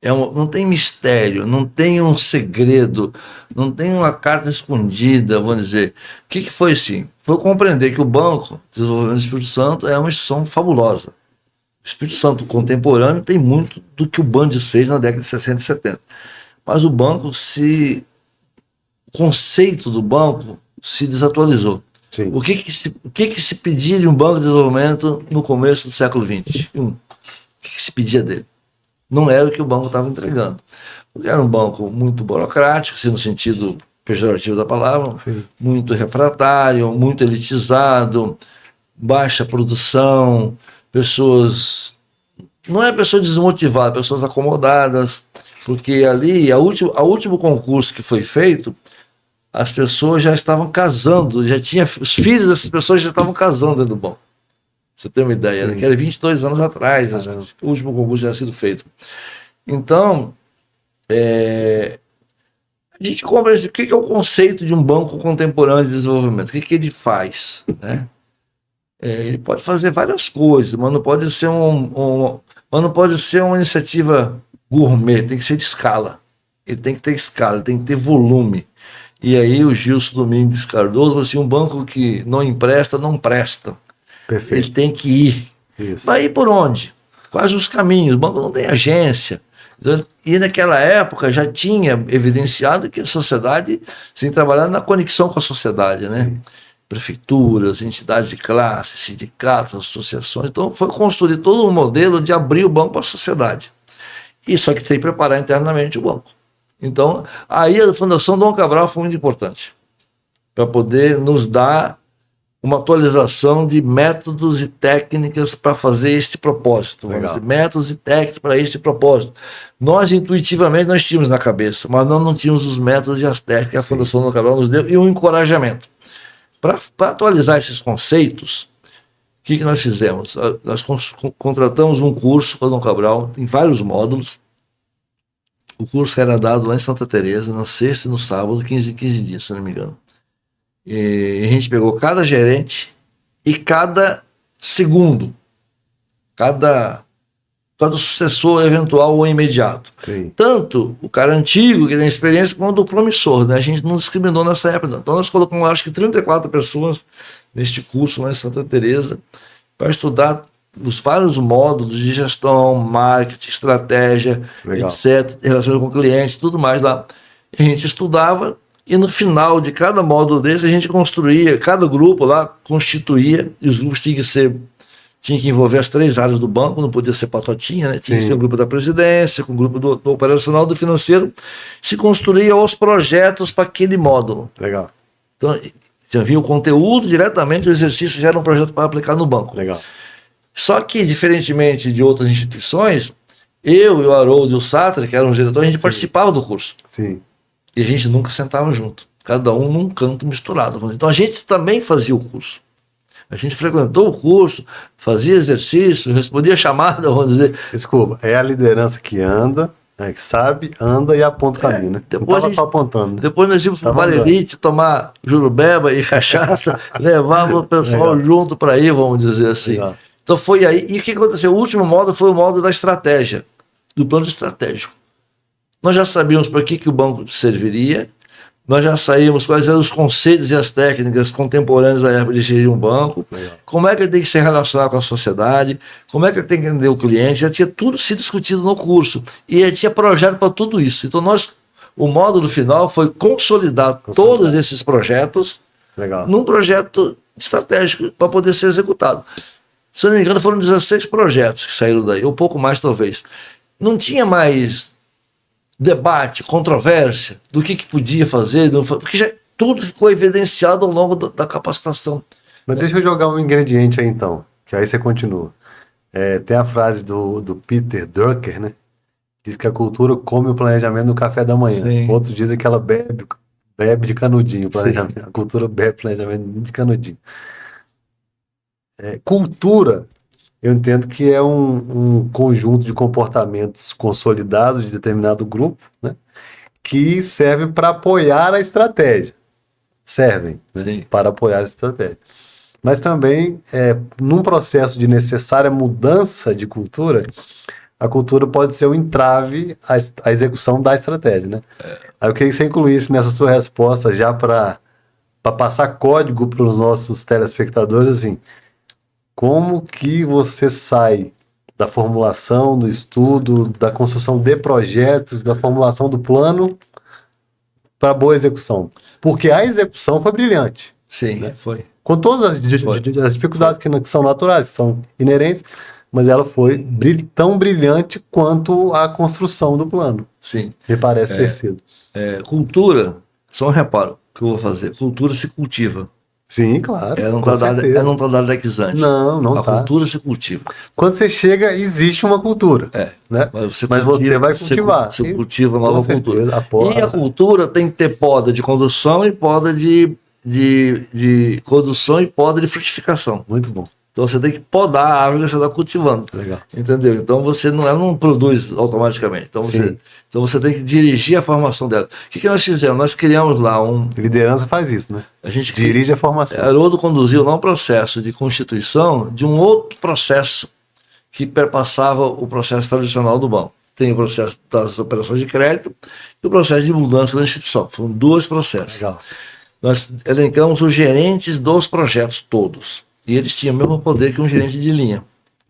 S2: Não tem mistério, não tem um segredo, não tem uma carta escondida, vamos dizer. O que foi assim? Foi compreender que o Banco de Desenvolvimento do Espírito Santo é uma instituição fabulosa. O Espírito Santo contemporâneo tem muito do que o Bandes fez na década de 60 e 70. Mas o banco o conceito do banco se desatualizou.
S1: Sim.
S2: O que se pedia de um banco de desenvolvimento no começo do século XXI? O que se pedia dele? Não era o que o banco estava entregando. Porque era um banco muito burocrático, assim, no sentido pejorativo da palavra, sim, muito refratário, muito elitizado, baixa produção, pessoas... Não é pessoa desmotivada, pessoas acomodadas, porque ali, o último concurso que foi feito, as pessoas já estavam casando, os filhos dessas pessoas já estavam casando dentro do banco. Você tem uma ideia, que era 22 anos atrás, o último concurso já tinha sido feito. Então, a gente conversa, o que é o conceito de um banco contemporâneo de desenvolvimento? O que ele faz? Né? Ele pode fazer várias coisas, mas não pode ser uma iniciativa gourmet, tem que ser de escala. Ele tem que ter escala, ele tem que ter volume. E aí o Gilson Domingues Cardoso falou assim, um banco que não empresta, não presta.
S1: Perfeito.
S2: Ele tem que ir.
S1: Isso.
S2: Vai ir por onde? Quais os caminhos? O banco não tem agência. E naquela época já tinha evidenciado que a sociedade sem trabalhar na conexão com a sociedade, né? Sim. Prefeituras, entidades de classe, sindicatos, associações. Então foi construído todo um modelo de abrir o banco para a sociedade. E só que tem que preparar internamente o banco. Então, aí a Fundação Dom Cabral foi muito importante para poder nos dar uma atualização de métodos e técnicas para fazer este propósito. Métodos e técnicas para este propósito. Nós, intuitivamente, nós tínhamos na cabeça, mas nós não tínhamos os métodos e as técnicas que a Fundação Dom Cabral nos deu e um encorajamento. Para atualizar esses conceitos, o que nós fizemos? Nós contratamos um curso com a Dom Cabral, em vários módulos. O curso era dado lá em Santa Teresa, na sexta e no sábado, 15 dias, se não me engano. E a gente pegou cada gerente e cada segundo, cada sucessor eventual ou imediato.
S1: Sim.
S2: Tanto o cara antigo, que tem experiência, quanto o promissor, né? A gente não discriminou nessa época. Então nós colocamos, acho que 34 pessoas neste curso lá em Santa Teresa para estudar os vários módulos de gestão, marketing, estratégia, legal, etc., relações com clientes, tudo mais lá. A gente estudava e no final de cada módulo desse a gente construía, cada grupo lá constituía, e os grupos tinha que envolver as 3 áreas do banco, não podia ser patotinha, né? Tinha que ser o grupo da presidência, com o grupo do operacional, do financeiro, se construía os projetos para aquele módulo.
S1: Legal.
S2: Então, já havia o conteúdo diretamente, o exercício já era um projeto para aplicar no banco.
S1: Legal.
S2: Só que, diferentemente de outras instituições, eu e o Haroldo e o Satra, que eram os diretores, a gente participava do curso.
S1: Sim.
S2: E a gente nunca sentava junto. Cada um num canto misturado. Então a gente também fazia o curso. A gente frequentou o curso, fazia exercício, respondia chamada, vamos dizer.
S1: Desculpa, é a liderança que anda, É, que sabe, anda e aponta o caminho, né? Não
S2: Depois,
S1: tava só apontando.
S2: depois nós íamos para o
S1: Tava andando.
S2: Barelite tomar jurubeba e cachaça, levava o pessoal
S1: Legal.
S2: junto para ir, vamos dizer assim.
S1: Legal.
S2: Então foi aí. E o que aconteceu? O último modo foi o modo da estratégia, do plano estratégico. Nós já sabíamos para que o banco serviria, nós já sabíamos quais eram os conceitos e as técnicas contemporâneas da época de gerir um banco,
S1: Legal.
S2: como é que ele tem que se relacionar com a sociedade, como é que ele tem que entender o cliente, já tinha tudo sido discutido no curso, e já tinha projeto para tudo isso. Então o módulo final foi consolidar todos esses projetos
S1: Legal.
S2: num projeto estratégico para poder ser executado. Se eu não me engano, foram 16 projetos que saíram daí, ou pouco mais talvez. Não tinha mais debate, controvérsia do que podia fazer, porque já tudo ficou evidenciado ao longo da capacitação.
S1: Mas deixa eu jogar um ingrediente aí então, que aí você continua. Tem a frase do Peter Drucker, né? Diz que a cultura come o planejamento no café da manhã.
S2: Sim.
S1: Outros dizem que ela bebe de canudinho o planejamento. A cultura bebe planejamento de canudinho. Cultura, eu entendo que é um conjunto de comportamentos consolidados de determinado grupo, né? Que serve para apoiar a estratégia. Servem, né?
S2: Sim.
S1: Para apoiar a estratégia. Mas também, num processo de necessária mudança de cultura, a cultura pode ser um entrave à execução da estratégia, né? Aí eu queria que você incluísse nessa sua resposta, já para passar código para os nossos telespectadores, assim, como que você sai da formulação, do estudo, da construção de projetos, da formulação do plano para boa execução? Porque a execução foi brilhante.
S2: Sim,
S1: né?
S2: foi.
S1: Com todas as dificuldades que são naturais, que são inerentes, mas ela foi tão brilhante quanto a construção do plano.
S2: Sim.
S1: Me parece ter sido.
S2: Cultura, só um reparo que eu vou fazer. Cultura se cultiva.
S1: Sim, claro.
S2: Ela não
S1: com
S2: está
S1: certeza.
S2: dada ex ante.
S1: Não
S2: A
S1: tá.
S2: cultura se cultiva.
S1: Quando você chega, existe uma cultura. Né?
S2: Mas
S1: você vai cultivar.
S2: Você cultiva uma nova cultura.
S1: E
S2: a cultura tem que ter poda de condução e poda de condução e poda de frutificação.
S1: Muito bom.
S2: Então você tem que podar a árvore que você está cultivando.
S1: Legal.
S2: Entendeu? Então você não produz automaticamente. Então você tem que dirigir a formação dela. O que nós fizemos? Nós criamos lá
S1: Liderança faz isso, né?
S2: A gente
S1: dirige a formação.
S2: Haroldo conduziu lá um processo de constituição de um outro processo que perpassava o processo tradicional do banco. Tem o processo das operações de crédito e o processo de mudança da instituição. Foram dois processos.
S1: Legal.
S2: Nós elencamos os gerentes dos projetos todos. E eles tinham o mesmo poder que um gerente de linha.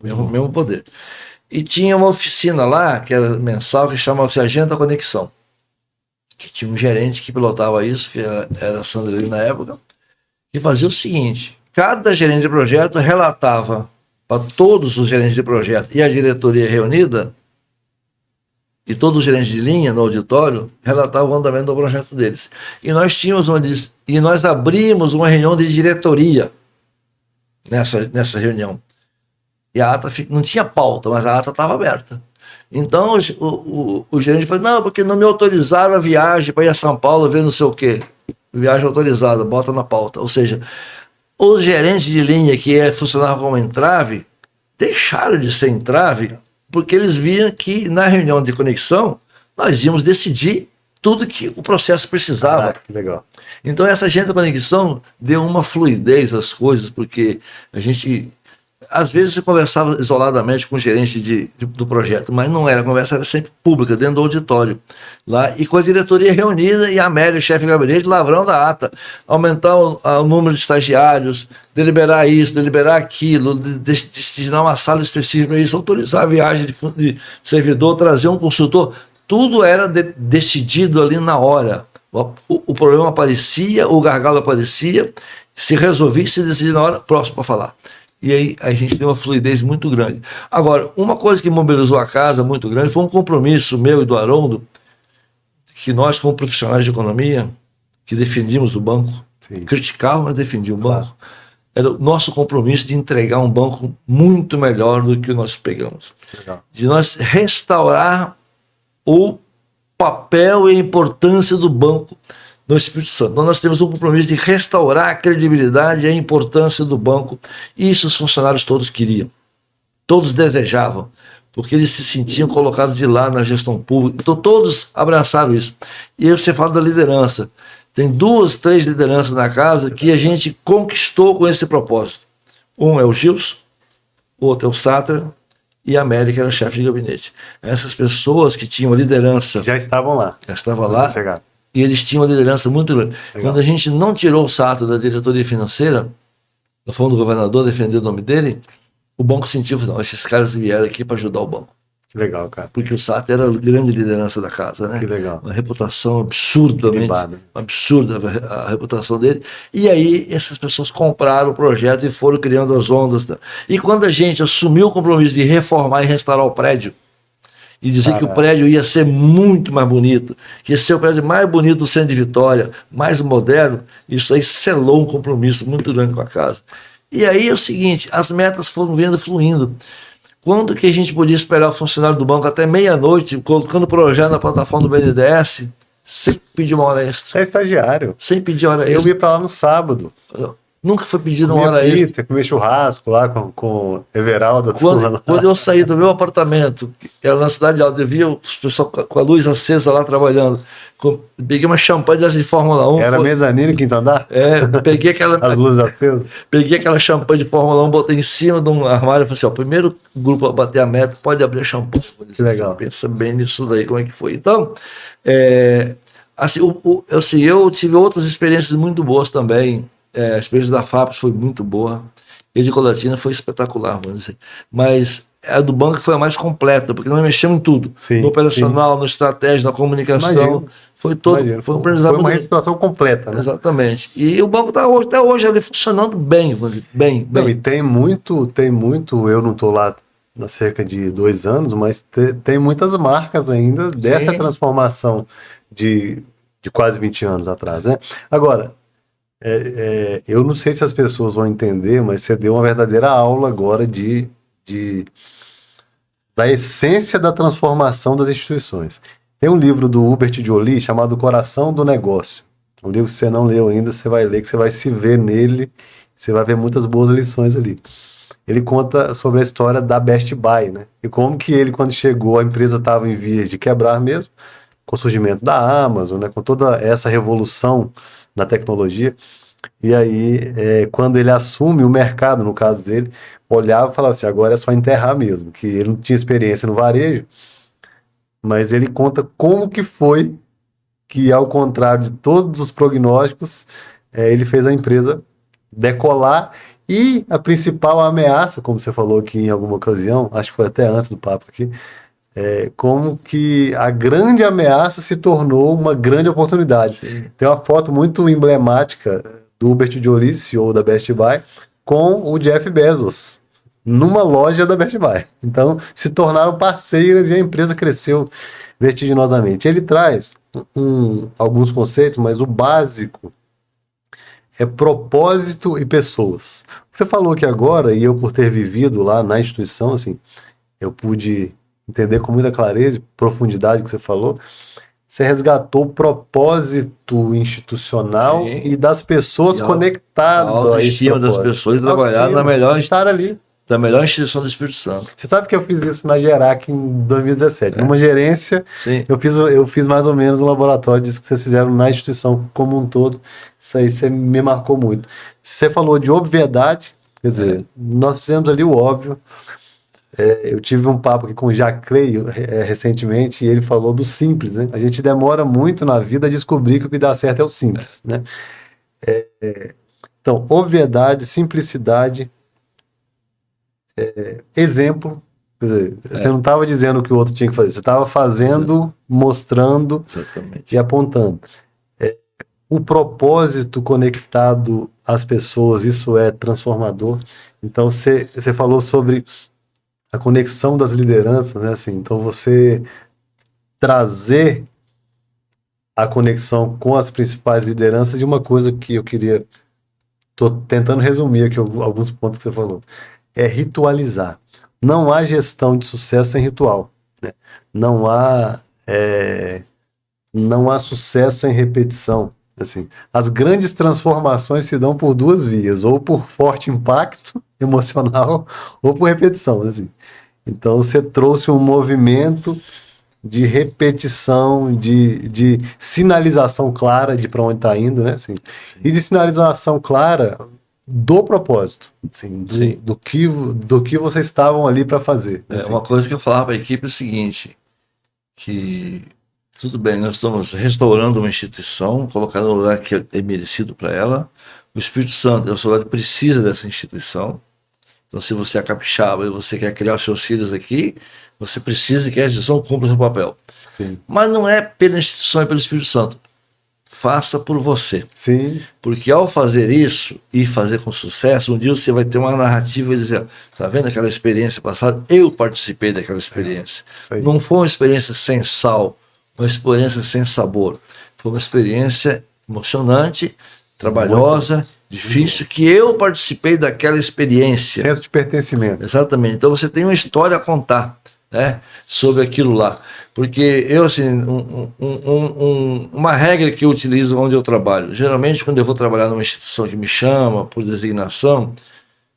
S2: Mesmo poder. E tinha uma oficina lá, que era mensal, que chamava-se Agenda Conexão. Que tinha um gerente que pilotava isso, que era Sandro na época, e fazia o seguinte: cada gerente de projeto relatava para todos os gerentes de projeto e a diretoria reunida, e todos os gerentes de linha no auditório relatavam o andamento do projeto deles. E nós abrimos uma reunião de diretoria nessa reunião. E a ata não tinha pauta, mas a ata estava aberta. Então o gerente falou: não, porque não me autorizaram a viagem para ir a São Paulo ver não sei o quê. Viagem autorizada, bota na pauta. Ou seja, os gerentes de linha que funcionavam como entrave deixaram de ser entrave porque eles viam que na reunião de conexão nós íamos decidir tudo que o processo precisava.
S1: Que legal.
S2: Então essa agenda de conexão deu uma fluidez às coisas, porque a gente, às vezes, você conversava isoladamente com o gerente do projeto, mas não era, a conversa era sempre pública, dentro do auditório, lá, e com a diretoria reunida e a Amélia, o chefe de gabinete, lavrando a ata, aumentar o número de estagiários, deliberar isso, deliberar aquilo, destinar uma sala específica para isso, autorizar a viagem de servidor, trazer um consultor, tudo era decidido ali na hora. O problema aparecia, o gargalo aparecia, se resolvia, se decidia na hora, próximo para falar. E aí a gente deu uma fluidez muito grande. Agora, uma coisa que mobilizou a casa muito grande foi um compromisso meu e do Haroldo, que nós, como profissionais de economia, que defendíamos o banco, criticávamos, mas defendíamos o banco, era o nosso compromisso de entregar um banco muito melhor do que nós pegamos.
S1: Legal.
S2: De nós restaurar o papel e a importância do banco no Espírito Santo. Então nós temos um compromisso de restaurar a credibilidade e a importância do banco. E isso os funcionários todos queriam. Todos desejavam. porque eles se sentiam colocados de lado na gestão pública. Então todos abraçaram isso. E aí você fala da liderança. Tem 2, 3 lideranças na casa que a gente conquistou com esse propósito. Um é o Gilson, o outro é o Satra, e a América era chefe de gabinete. Essas pessoas que tinham liderança...
S1: Já estavam lá.
S2: Já estavam lá.
S1: Chegaram.
S2: E eles tinham uma liderança muito grande.
S1: Legal.
S2: Quando a gente não tirou o Satra da diretoria financeira, nós fomos do governador defender o nome dele, o banco sentiu, não, esses caras vieram aqui para ajudar o banco.
S1: Que legal, cara.
S2: Porque o Satra era a grande liderança da casa, né?
S1: Que legal.
S2: Uma reputação absurdamente absurda a reputação dele. E aí essas pessoas compraram o projeto e foram criando as ondas. E quando a gente assumiu o compromisso de reformar e restaurar o prédio, e dizer que o prédio ia ser muito mais bonito, que ia ser o prédio mais bonito do centro de Vitória, mais moderno, isso aí selou um compromisso muito grande com a casa. E aí é o seguinte, as metas foram vindo fluindo. Quando que a gente podia esperar o funcionário do banco até meia-noite, colocando o projeto na plataforma do BNDES, sem pedir uma hora extra?
S1: É estagiário.
S2: Sem pedir hora extra.
S1: Eu ia para lá no sábado.
S2: Nunca foi pedido uma hora
S1: pizza,
S2: extra.
S1: Comer churrasco lá com Everaldo.
S2: Quando eu saí do meu apartamento, que era na Cidade Alta, eu via o pessoal com a luz acesa lá trabalhando. Peguei uma champanhe de Fórmula 1.
S1: Era mezanino, quinto andar?
S2: Peguei aquela...
S1: As luzes acesas?
S2: Peguei aquela champanhe de Fórmula 1, botei em cima de um armário e falei assim, ó, primeiro grupo a bater a meta, pode abrir a champanhe.
S1: Que legal.
S2: Pensa bem nisso daí, como é que foi. Então, eu tive outras experiências muito boas também. A experiência da FAPES foi muito boa. E de Colatina foi espetacular, vamos dizer. Mas a do banco foi a mais completa, porque nós mexemos em tudo.
S1: Sim,
S2: no operacional, no estratégia, na comunicação.
S1: Imagino.
S2: Foi todo. Foi um aprendizado.
S1: Foi uma reestruturação completa, né?
S2: Exatamente. E o banco está até hoje ali funcionando bem, vamos dizer, bem.
S1: Não, e tem muito, eu não estou lá há cerca de 2 anos, mas tem muitas marcas ainda dessa transformação de quase 20 anos atrás, né? Agora, eu não sei se as pessoas vão entender, mas você deu uma verdadeira aula agora da essência da transformação das instituições. Tem um livro do Hubert Joly chamado O Coração do Negócio. Um livro que você não leu ainda, você vai ler, que você vai se ver nele, você vai ver muitas boas lições ali. Ele conta sobre a história da Best Buy, né? E como que ele, quando chegou, a empresa estava em vias de quebrar mesmo, com o surgimento da Amazon, né? Com toda essa revolução na tecnologia. E aí, quando ele assume o mercado, no caso dele, olhava e falava assim, agora é só enterrar mesmo, que ele não tinha experiência no varejo, mas ele conta como que foi que, ao contrário de todos os prognósticos, ele fez a empresa decolar. E a principal ameaça, como você falou aqui em alguma ocasião, acho que foi até antes do papo aqui, como que a grande ameaça se tornou uma grande oportunidade. Sim. Tem uma foto muito emblemática do Hubert Joly, CEO da Best Buy, com o Jeff Bezos, numa loja da Best Buy. Então, se tornaram parceiras e a empresa cresceu vertiginosamente. Ele traz alguns conceitos, mas o básico é propósito e pessoas. Você falou que agora, e eu por ter vivido lá na instituição, assim, eu pude entender com muita clareza e profundidade o que você falou. Você resgatou o propósito institucional e das pessoas conectadas
S2: a esse propósito. Das pessoas e trabalhar na melhor, estar ali. Da melhor instituição do Espírito Santo.
S1: Você sabe que eu fiz isso na Gerac em 2017. Numa gerência, eu fiz mais ou menos um laboratório disso que vocês fizeram na instituição como um todo. Isso aí você me marcou muito. Você falou de obviedade, quer dizer, nós fizemos ali o óbvio. Eu tive um papo aqui com o Jaclay recentemente e ele falou do simples, né? A gente demora muito na vida a descobrir que o que dá certo é o simples, né? Então, obviedade, simplicidade, exemplo. Quer dizer, você não estava dizendo o que o outro tinha que fazer, você estava fazendo, mostrando e apontando. O propósito conectado às pessoas, isso é transformador. Então, você falou sobre a conexão das lideranças, né? Assim, então, você trazer a conexão com as principais lideranças, e uma coisa que eu queria, estou tentando resumir aqui alguns pontos que você falou, é ritualizar. Não há gestão de sucesso sem ritual, né? Não há sucesso sem repetição. Assim, as grandes transformações se dão por 2 vias, ou por forte impacto emocional, ou por repetição. Assim. Então você trouxe um movimento de repetição, de sinalização clara de para onde está indo, né? Assim, e de sinalização clara do propósito, assim, do que vocês estavam ali para fazer. Assim.
S2: Uma coisa que eu falava para a equipe é o seguinte, que tudo bem, nós estamos restaurando uma instituição, colocando no lugar que é merecido para ela. O Espírito Santo, a sociedade precisa dessa instituição. Então, se você é capixaba e você quer criar os seus filhos aqui, você precisa que a instituição cumpra o seu papel.
S1: Sim.
S2: Mas não é pela instituição, é pelo Espírito Santo. Faça por você.
S1: Sim.
S2: Porque ao fazer isso e fazer com sucesso, um dia você vai ter uma narrativa e dizer, tá vendo aquela experiência passada? Eu participei daquela experiência. Não foi uma experiência sem sal, uma experiência sem sabor. Foi uma experiência emocionante, trabalhosa, difícil, que eu participei daquela experiência.
S1: Senso de pertencimento.
S2: Exatamente. Então você tem uma história a contar, né, sobre aquilo lá. Porque eu, assim, uma regra que eu utilizo onde eu trabalho, geralmente quando eu vou trabalhar numa instituição que me chama por designação,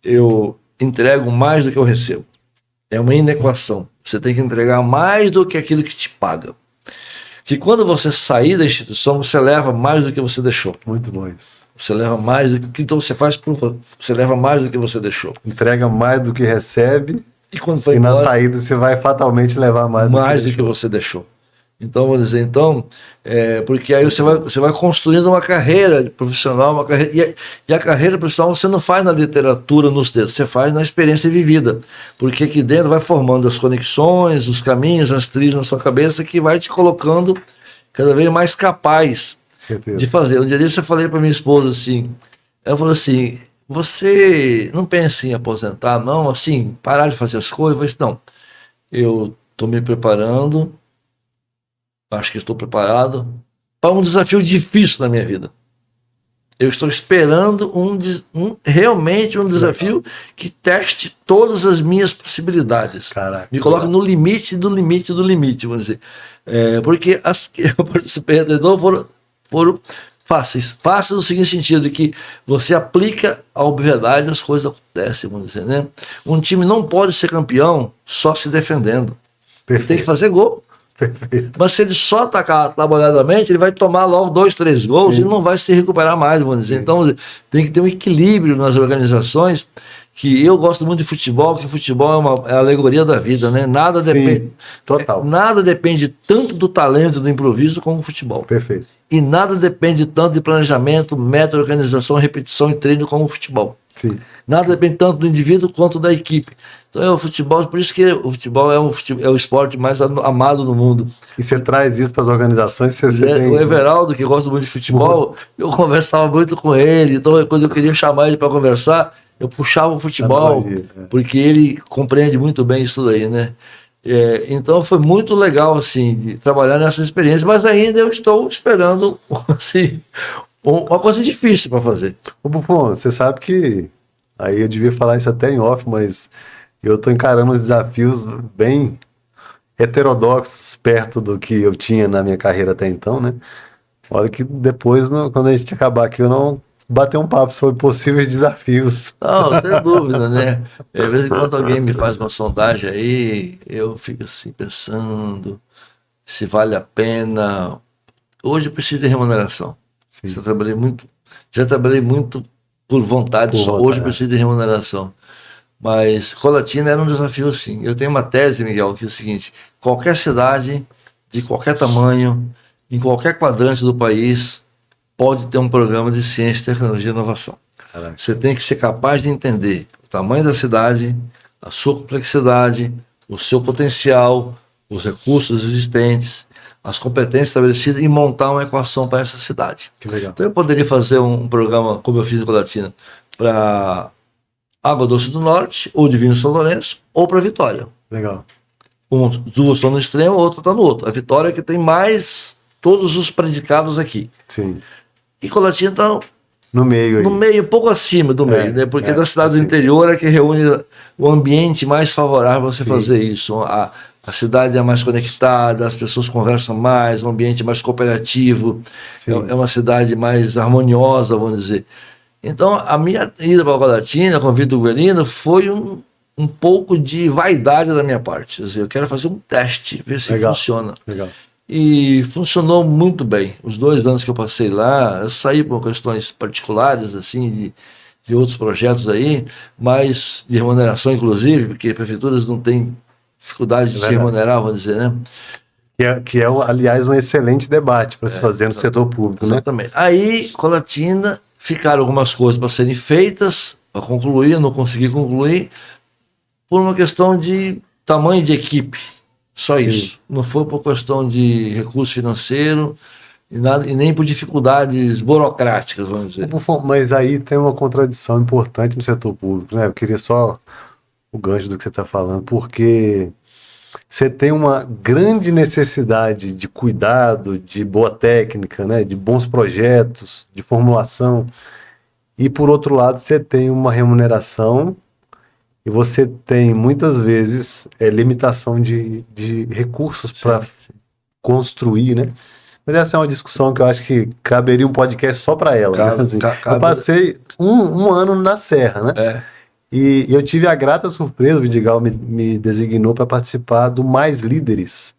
S2: eu entrego mais do que eu recebo. É uma inequação. Você tem que entregar mais do que aquilo que te paga. Que quando você sair da instituição, você leva mais do que você deixou.
S1: Muito bom isso.
S2: Você leva mais do que... Então você leva mais do que você deixou.
S1: Entrega mais do que recebe.
S2: E quando foi
S1: embora, na saída você vai fatalmente levar mais
S2: do que você deixou. Então, vou dizer, porque aí você vai construindo uma carreira profissional, uma carreira, e a carreira profissional você não faz na literatura, nos textos, você faz na experiência vivida, porque aqui dentro vai formando as conexões, os caminhos, as trilhas na sua cabeça, que vai te colocando cada vez mais capaz de fazer. Um dia desse eu falei para minha esposa assim, ela falou assim, você não pensa em aposentar, não, assim, parar de fazer as coisas? Eu falei assim, não, eu estou me preparando, acho que estou preparado para um desafio difícil na minha vida. Eu estou esperando realmente um desafio que teste todas as minhas possibilidades.
S1: Caraca,
S2: me coloque no limite do limite do limite, vamos dizer. Porque as que eu participei foram fáceis. Fáceis no seguinte sentido, de que você aplica a obviedade e as coisas acontecem, vamos dizer, né? Um time não pode ser campeão só se defendendo. Ele tem que fazer gol.
S1: Perfeito.
S2: Mas se ele só atacar trabalhadamente, ele vai tomar logo 2, 3 gols e não vai se recuperar mais, vamos dizer. Sim. Então tem que ter um equilíbrio nas organizações, que eu gosto muito de futebol, que futebol é a alegoria da vida, né? Nada depende,
S1: total.
S2: Nada depende tanto do talento, do improviso, como o futebol.
S1: Perfeito.
S2: E nada depende tanto de planejamento, método, organização, repetição e treino como o futebol.
S1: Sim.
S2: Nada depende tanto do indivíduo quanto da equipe. Então é o futebol, por isso que o futebol é o esporte mais amado no mundo.
S1: E você traz isso para as organizações?
S2: O Everaldo, que gosta muito de futebol, eu conversava muito com ele, então quando eu queria chamar ele para conversar, eu puxava o futebol, porque ele compreende muito bem isso daí, né? Então foi muito legal, assim, de trabalhar nessa experiência, mas ainda eu estou esperando, assim, uma coisa difícil para fazer.
S1: Ô, Buffon, você sabe que, aí eu devia falar isso até em off, mas eu estou encarando os desafios bem heterodoxos perto do que eu tinha na minha carreira até então, né? Olha que depois, quando a gente acabar aqui, eu não bater um papo sobre possíveis desafios.
S2: Não, sem dúvida, né? De vez em quando alguém me faz uma sondagem aí, eu fico assim pensando se vale a pena. Hoje eu preciso de remuneração. Já trabalhei muito por vontade só. Hoje eu preciso de remuneração. Mas Colatina era um desafio, sim. Eu tenho uma tese, Miguel, que é o seguinte: qualquer cidade, de qualquer tamanho, em qualquer quadrante do país, pode ter um programa de ciência, tecnologia e inovação. Caraca. Você tem que ser capaz de entender o tamanho da cidade, a sua complexidade, o seu potencial, os recursos existentes, as competências estabelecidas e montar uma equação para essa cidade.
S1: Que legal.
S2: Então eu poderia fazer um programa, como eu fiz em Colatina, para Água Doce do Norte, ou Divino São Lourenço, ou para Vitória.
S1: Legal.
S2: Duas estão no extremo, a outra está no outro. A Vitória é que tem mais todos os predicados aqui.
S1: Sim.
S2: E Colatina está
S1: no meio aí.
S2: No meio, um pouco acima do meio, né? Porque da cidade do interior é que reúne o ambiente mais favorável para você fazer isso. A cidade é mais conectada, as pessoas conversam mais, o ambiente é mais cooperativo, é uma cidade mais harmoniosa, vamos dizer. Então, a minha ida para a Colatina com o Vitor Guerino foi um pouco de vaidade da minha parte. Quer dizer, eu quero fazer um teste, ver se
S1: Legal.
S2: funciona.
S1: Legal.
S2: E funcionou muito bem. Os 2 anos que eu passei lá, eu saí por questões particulares, assim, de outros projetos aí, mas de remuneração, inclusive, porque prefeituras não têm dificuldade de se remunerar, vamos dizer, né?
S1: Que é, aliás, um excelente debate para se fazer no setor público,
S2: exatamente.
S1: Né?
S2: Aí, Colatina, ficaram algumas coisas para serem feitas, para concluir, eu não consegui concluir, por uma questão de tamanho de equipe. Só
S1: Sim.
S2: isso. Não foi por questão de recurso financeiro e nem por dificuldades burocráticas, vamos dizer.
S1: Mas aí tem uma contradição importante no setor público, né? Eu queria só o gancho do que você está falando, porque você tem uma grande necessidade de cuidado, de boa técnica, né? De bons projetos, de formulação, e por outro lado você tem uma remuneração e você tem muitas vezes limitação de recursos para construir, né? Mas essa é uma discussão que eu acho que caberia um podcast só para ela. Né? Assim, eu passei um ano na Serra, né?
S2: É.
S1: E eu tive a grata surpresa, o Vidigal me designou para participar do Mais Líderes,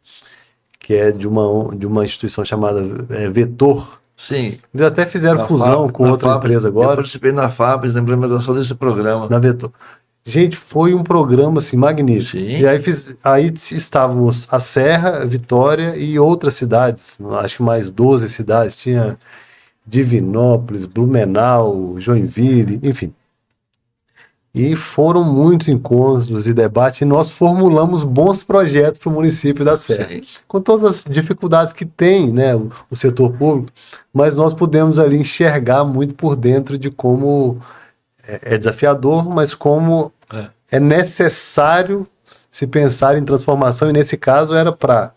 S1: que é de uma instituição chamada Vetor.
S2: Sim.
S1: Eles até fizeram fusão com outra empresa agora.
S2: Eu participei na FAPES, na implementação desse programa.
S1: Na Vetor. Gente, foi um programa assim, magnífico.
S2: Sim.
S1: E aí estávamos a Serra, Vitória e outras cidades, acho que mais 12 cidades, tinha Divinópolis, Blumenau, Joinville, enfim. E foram muitos encontros e debates, e nós formulamos bons projetos para o município da Serra. Sim. Com todas as dificuldades que tem, né, o setor público, mas nós pudemos ali enxergar muito por dentro de como é desafiador, mas como é necessário se pensar em transformação, e nesse caso era para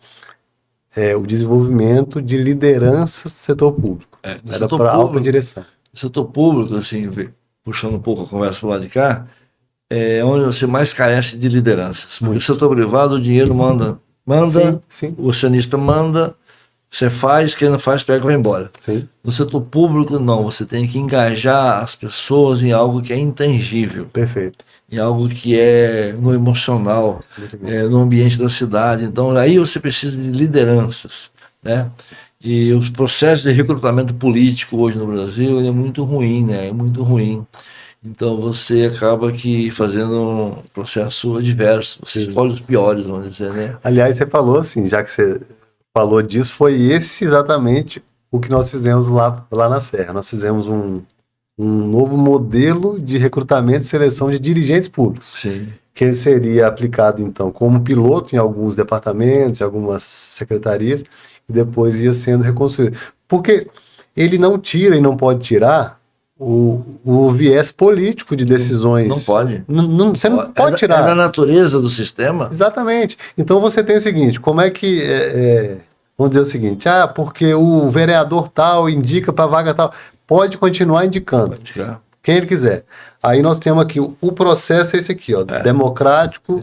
S1: o desenvolvimento de lideranças do setor público. Era para alta direção.
S2: O setor público, assim, puxando um pouco a conversa para o lado de cá, é onde você mais carece de lideranças. Porque o setor privado, o dinheiro manda, sim. O acionista manda, você faz, quem não faz, pega e vai embora.
S1: Sim.
S2: No setor público, não, você tem que engajar as pessoas em algo que é intangível.
S1: Perfeito.
S2: Em algo que é no emocional, no ambiente da cidade. Então, aí você precisa de lideranças, né? E os processos de recrutamento político hoje no Brasil é muito ruim, né? É muito ruim. Então você acaba que fazendo um processo adverso, você escolhe os piores, vamos dizer, né?
S1: Aliás, você falou assim, já que você falou disso, foi esse exatamente o que nós fizemos lá na Serra. Nós fizemos um novo modelo de recrutamento e seleção de dirigentes públicos.
S2: Sim.
S1: Que ele seria aplicado, então, como piloto em alguns departamentos, em algumas secretarias, e depois ia sendo reconstruído. Porque ele não tira e não pode tirar o viés político de decisões.
S2: Não pode.
S1: Você não pode tirar.
S2: É da natureza do sistema.
S1: Exatamente. Então você tem o seguinte, como é que... vamos dizer o seguinte, porque o vereador tal indica para vaga tal, pode continuar indicando.
S2: Pode indicar.
S1: Quem ele quiser. Aí nós temos aqui, o processo é esse aqui, ó, democrático,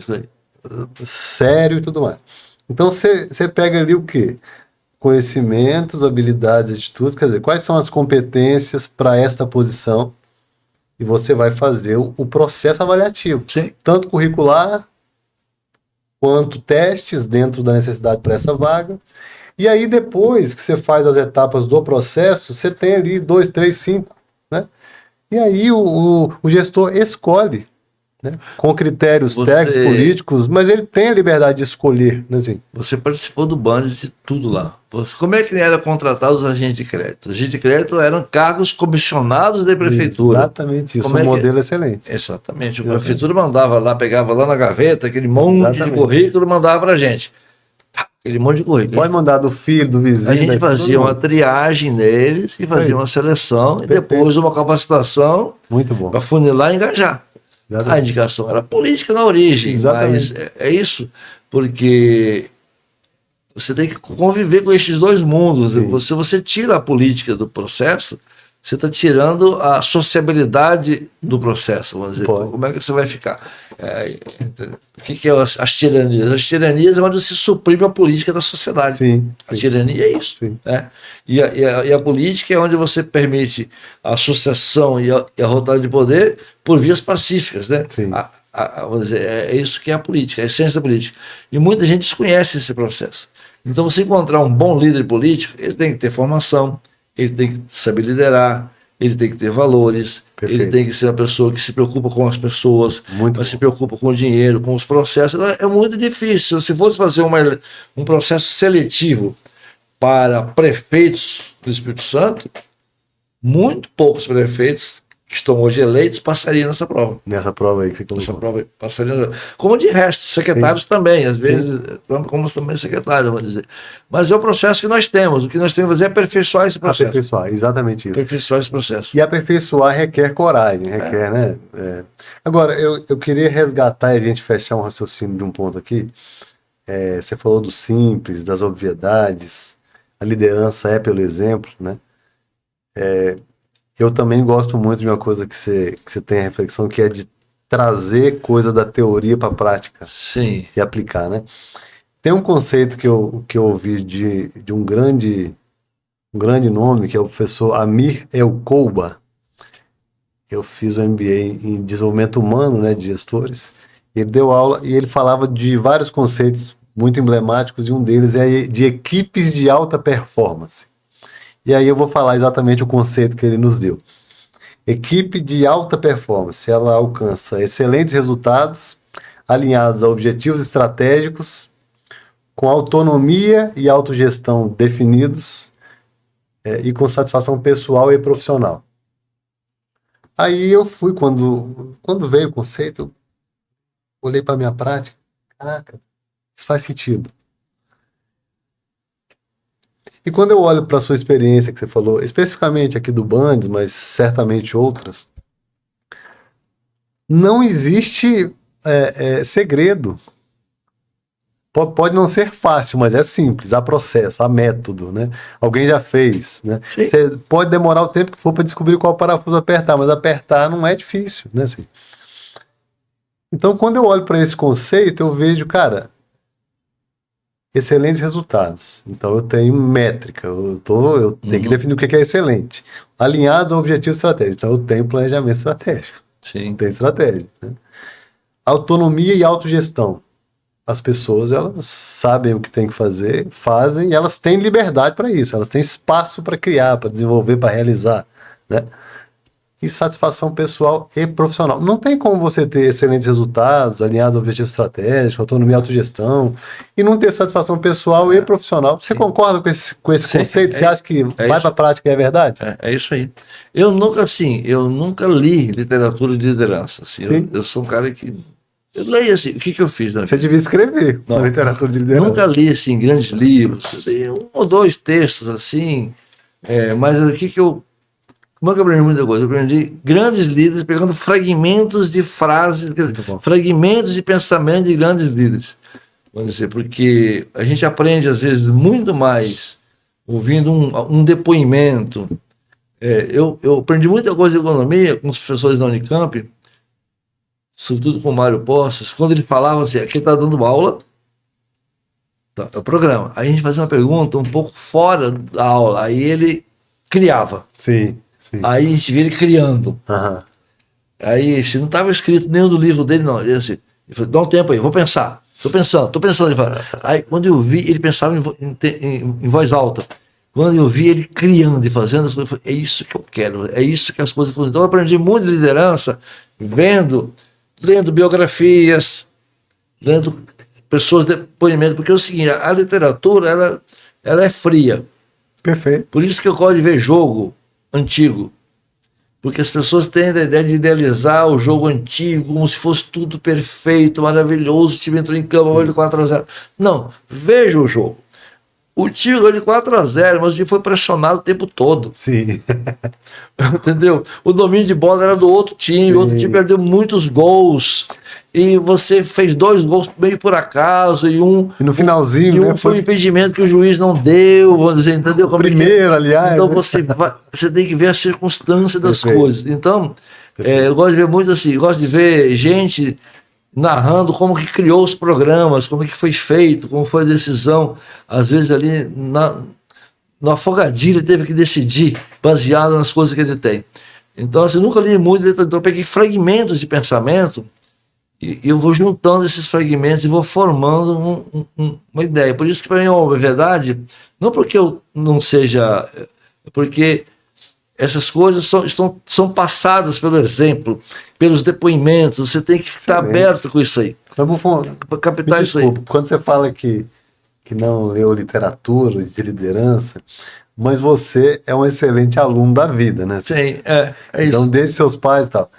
S1: sério e tudo mais. Então você pega ali o quê? Conhecimentos, habilidades, atitudes, quer dizer, quais são as competências para esta posição, e você vai fazer o processo avaliativo.
S2: Sim.
S1: Tanto curricular, quanto testes dentro da necessidade para essa vaga. E aí depois que você faz as etapas do processo, você tem ali 2, 3, 5, né? E aí o gestor escolhe, né? Com critérios técnicos, políticos, mas ele tem a liberdade de escolher, né? Assim.
S2: Você participou do Bandes de tudo lá. Como é que era contratado os agentes de crédito? Os agentes de crédito eram cargos comissionados da prefeitura.
S1: Exatamente isso, um modelo excelente.
S2: Exatamente. A prefeitura mandava lá, pegava lá na gaveta aquele monte de currículo e mandava pra gente. Aquele monte de currículo.
S1: Pode mandar do filho, do vizinho.
S2: A gente fazia uma triagem neles e fazia uma seleção. Perfeito. E depois uma capacitação.
S1: Muito bom.
S2: Para funilar e engajar. Exatamente. A indicação era política na origem. Exatamente. Mas é isso, porque você tem que conviver com esses dois mundos. Se você tira a política do processo, você está tirando a sociabilidade do processo, vamos dizer. Pode. Como é que você vai ficar? O que é as tiranias? As tiranias é onde se suprime a política da sociedade.
S1: Sim,
S2: a tirania é isso. Né? E a política é onde você permite a sucessão e a rotada de poder por vias pacíficas. Né? Vamos dizer, é isso que é a política, a essência da política. E muita gente desconhece esse processo. Então, você encontrar um bom líder político, ele tem que ter formação, ele tem que saber liderar, ele tem que ter valores,
S1: Perfeito.
S2: ele tem que ser uma pessoa que se preocupa com as pessoas,
S1: Muito
S2: mas se
S1: bom.
S2: preocupa com o dinheiro, com os processos. É muito difícil. Se fosse fazer um processo seletivo para prefeitos do Espírito Santo, muito poucos prefeitos que estão hoje eleitos passariam nessa prova.
S1: Nessa prova aí que você
S2: Essa
S1: colocou.
S2: prova passaria, como de resto, secretários também, às
S1: Sim.
S2: vezes, como também secretários, vamos dizer. Mas é o processo que nós temos. O que nós temos que fazer é aperfeiçoar esse processo.
S1: Aperfeiçoar, exatamente isso.
S2: Aperfeiçoar esse processo.
S1: E aperfeiçoar requer coragem, requer, né? Agora, eu queria resgatar e a gente fechar um raciocínio de um ponto aqui. Você falou do simples, das obviedades, a liderança é pelo exemplo, né? Eu também gosto muito de uma coisa que você tem a reflexão, que é de trazer coisa da teoria para a prática.
S2: Sim.
S1: E aplicar, né? Tem um conceito que eu ouvi de um grande nome, que é o professor Amir Elkouba. Eu fiz o MBA em desenvolvimento humano, né, de gestores. Ele deu aula e ele falava de vários conceitos muito emblemáticos, e um deles é de equipes de alta performance. E aí eu vou falar exatamente o conceito que ele nos deu. Equipe de alta performance, ela alcança excelentes resultados, alinhados a objetivos estratégicos, com autonomia e autogestão definidos, e com satisfação pessoal e profissional. Aí eu fui, quando veio o conceito, eu olhei para a minha prática, caraca, isso faz sentido. E quando eu olho para a sua experiência que você falou, especificamente aqui do Bandes, mas certamente outras, não existe segredo. Pode não ser fácil, mas é simples, há processo, há método, né? Alguém já fez, né? Você pode demorar o tempo que for para descobrir qual parafuso apertar, mas apertar não é difícil, né? Assim. Então, quando eu olho para esse conceito, eu vejo, cara, excelentes resultados. Então, eu tenho métrica, eu tenho que definir o que é excelente. Alinhados ao objetivo estratégico. Então, eu tenho planejamento estratégico.
S2: Sim.
S1: Tem estratégia. Né? Autonomia e autogestão. As pessoas, elas sabem o que tem que fazer, fazem, e elas têm liberdade para isso, elas têm espaço para criar, para desenvolver, para realizar, né? E satisfação pessoal e profissional. Não tem como você ter excelentes resultados, alinhados ao objetivo estratégico, autonomia e autogestão, e não ter satisfação pessoal e profissional. Você concorda com esse conceito? Você acha que vai para a prática e é verdade?
S2: É isso aí. Eu nunca li literatura de liderança. Assim, eu sou um cara que... Eu leio assim, o que eu fiz na vida?
S1: Você devia escrever na literatura de liderança.
S2: Nunca li assim, grandes livros. Eu li 1 ou 2 textos assim, mas o que eu... Como é que eu aprendi muita coisa? Eu aprendi grandes líderes pegando fragmentos de frases, fragmentos de pensamento de grandes líderes. Vamos dizer, porque a gente aprende às vezes muito mais ouvindo um depoimento. Eu aprendi muita coisa de economia com os professores da Unicamp, sobretudo com o Mário Posses, quando ele falava assim, aqui está dando aula, é o programa. Aí a gente fazia uma pergunta um pouco fora da aula, aí ele criava.
S1: Sim.
S2: Aí a gente via ele criando. Aí, se não estava escrito nenhum do livro dele, não. Ele falou, dá um tempo aí, vou pensar. Tô pensando. Ele fala. Aí, quando eu vi, ele pensava em voz alta. Quando eu vi ele criando e fazendo as coisas, eu falei, é isso que eu quero, é isso que as coisas funcionam. Então, eu aprendi muito de liderança, lendo biografias, lendo pessoas de depoimento, porque é o seguinte, a literatura, ela é fria.
S1: Perfeito.
S2: Por isso que eu gosto de ver jogo antigo, porque as pessoas têm a ideia de idealizar o jogo antigo como se fosse tudo perfeito, maravilhoso, o time entrou em campo, ganhou de 4-0. Não, veja o jogo. O time ganhou de 4-0, mas o time foi pressionado o tempo todo.
S1: Sim.
S2: Entendeu? O domínio de bola era do outro time, o outro time perdeu muitos gols. E você fez 2 gols meio por acaso, e no
S1: finalzinho,
S2: né, foi um impedimento que o juiz não deu, vamos dizer, entendeu?
S1: O primeiro, aliás.
S2: Então você tem que ver a circunstância das coisas. Então, eu gosto de ver muito assim, gosto de ver gente narrando como que criou os programas, como que foi feito, como foi a decisão. Às vezes ali no afogadilho ele teve que decidir, baseado nas coisas que ele tem. Então, assim, nunca li muito, então eu peguei fragmentos de pensamento E eu vou juntando esses fragmentos e vou formando uma ideia. Por isso que para mim é uma verdade, não porque eu não seja, porque essas coisas são passadas pelo exemplo, pelos depoimentos. Você tem que estar aberto com isso aí.
S1: Mas, Buffon,
S2: para captar isso aí.
S1: quando você fala que não leu literatura de liderança, mas você é um excelente aluno da vida, né?
S2: Sim, é
S1: então,
S2: isso.
S1: desde seus pais e tal.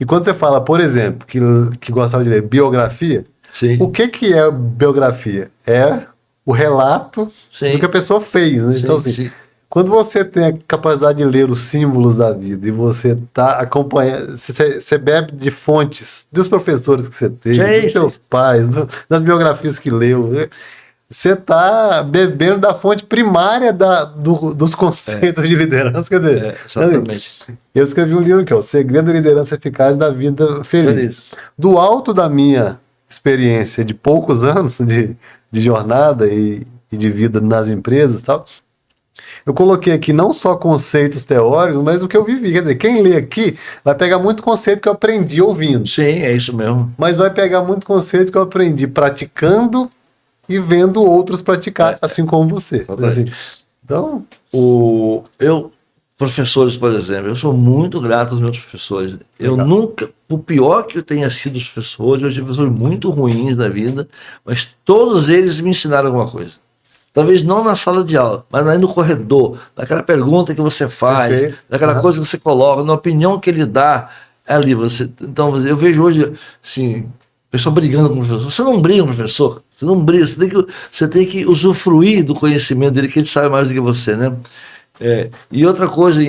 S1: E quando você fala, por exemplo, que gostava de ler biografia,
S2: Sim.
S1: O que é biografia? É o relato do que a pessoa fez, né?
S2: Sim,
S1: então, assim, quando você tem a capacidade de ler os símbolos da vida e você está acompanhando, você bebe de fontes dos professores que você teve, dos seus pais, das biografias que leu, você está bebendo da fonte primária dos conceitos de liderança. Quer dizer,
S2: exatamente.
S1: Eu escrevi um livro que é O Segredo da Liderança Eficaz da Vida Feliz. Do alto da minha experiência de poucos anos de jornada e de vida nas empresas e tal, eu coloquei aqui não só conceitos teóricos, mas o que eu vivi. Quer dizer, quem lê aqui vai pegar muito conceito que eu aprendi ouvindo.
S2: Sim, é isso mesmo.
S1: Mas vai pegar muito conceito que eu aprendi praticando e vendo outros praticar, assim como você. Assim, então...
S2: Professores, por exemplo, eu sou muito grato aos meus professores. Eu nunca, o pior que eu tenha sido os professores, eu tive professores muito ruins na vida, mas todos eles me ensinaram alguma coisa. Talvez não na sala de aula, mas aí no corredor, naquela pergunta que você faz, naquela coisa que você coloca, na opinião que ele dá, ali você. Então, eu vejo hoje, assim, pessoal brigando com o professor. Você não briga com o professor, você não briga, você tem que usufruir do conhecimento dele, que ele sabe mais do que você, né? E outra coisa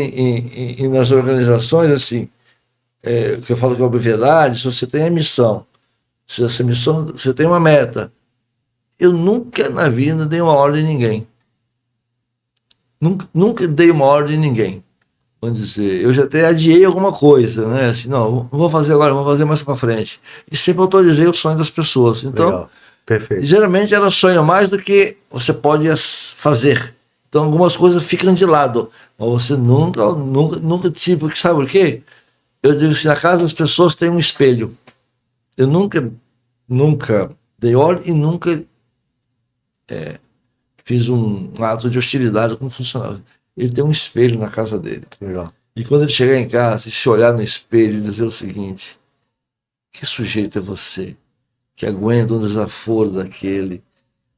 S2: nas organizações, assim, que eu falo que é obviedade, se você tem a missão, se essa missão, você tem uma meta. Eu nunca na vida dei uma ordem a ninguém. Nunca dei uma ordem a ninguém. Vamos dizer, eu já até adiei alguma coisa, né? Assim, não vou fazer agora, vou fazer mais para frente. E sempre autorizei o sonho das pessoas. Então,
S1: legal. Perfeito.
S2: Geralmente elas sonham mais do que você pode fazer. Então, algumas coisas ficam de lado. Mas você nunca tipo, sabe por quê? Eu digo assim, na casa das pessoas tem um espelho. Eu nunca dei ordem e nunca fiz um ato de hostilidade com o funcionário. Ele tem um espelho na casa dele.
S1: Legal.
S2: E quando ele chegar em casa, se olhar no espelho e dizer o seguinte: que sujeito é você que aguenta um desaforo daquele?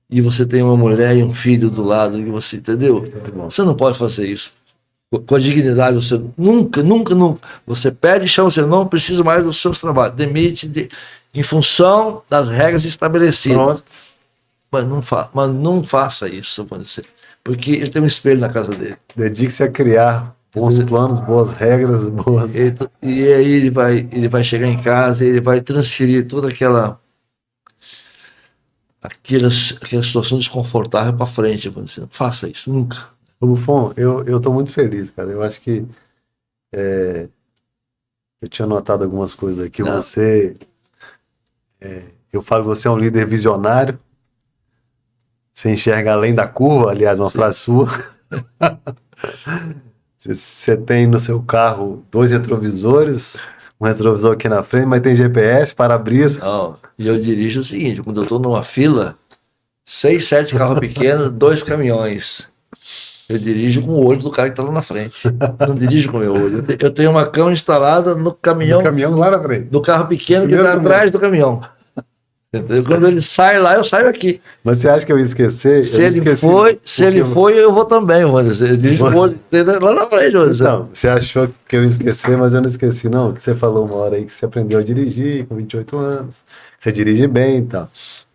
S2: E você tem uma mulher e um filho do lado, e você, entendeu? Você não pode fazer isso. Com a dignidade, você nunca. Você pede e chama, você não precisa mais dos seus trabalhos. Demite em função das regras estabelecidas.
S1: Pronto.
S2: Mas não faça isso, porque ele tem um espelho na casa dele.
S1: Dedique-se a criar bons planos, boas regras, boas...
S2: E aí ele vai chegar em casa e ele vai transferir toda aquela situação desconfortável para frente. Não faça isso, nunca.
S1: Buffon, eu estou muito feliz, cara. Eu acho que eu tinha notado algumas coisas aqui. Não. Eu falo que você é um líder visionário. Você enxerga além da curva, aliás, uma frase sua. Você tem no seu carro 2 retrovisores, um retrovisor aqui na frente, mas tem GPS, para-brisa.
S2: E eu dirijo o seguinte, quando eu estou numa fila, 6, 7 carros pequenos, 2 caminhões. Eu dirijo com o olho do cara que está lá na frente. Não dirijo com o meu olho. Eu tenho uma câmera instalada no caminhão.
S1: No caminhão lá na frente.
S2: No carro pequeno que está atrás do caminhão. Quando ele sai lá, eu saio aqui.
S1: Mas você acha que eu ia esquecer?
S2: Se ele foi, eu vou também, mano. Eu dirijo com o olho lá na frente.
S1: Então, você achou que eu ia esquecer, mas eu não esqueci, não. Que você falou uma hora aí que você aprendeu a dirigir com 28 anos. Você dirige bem e tal.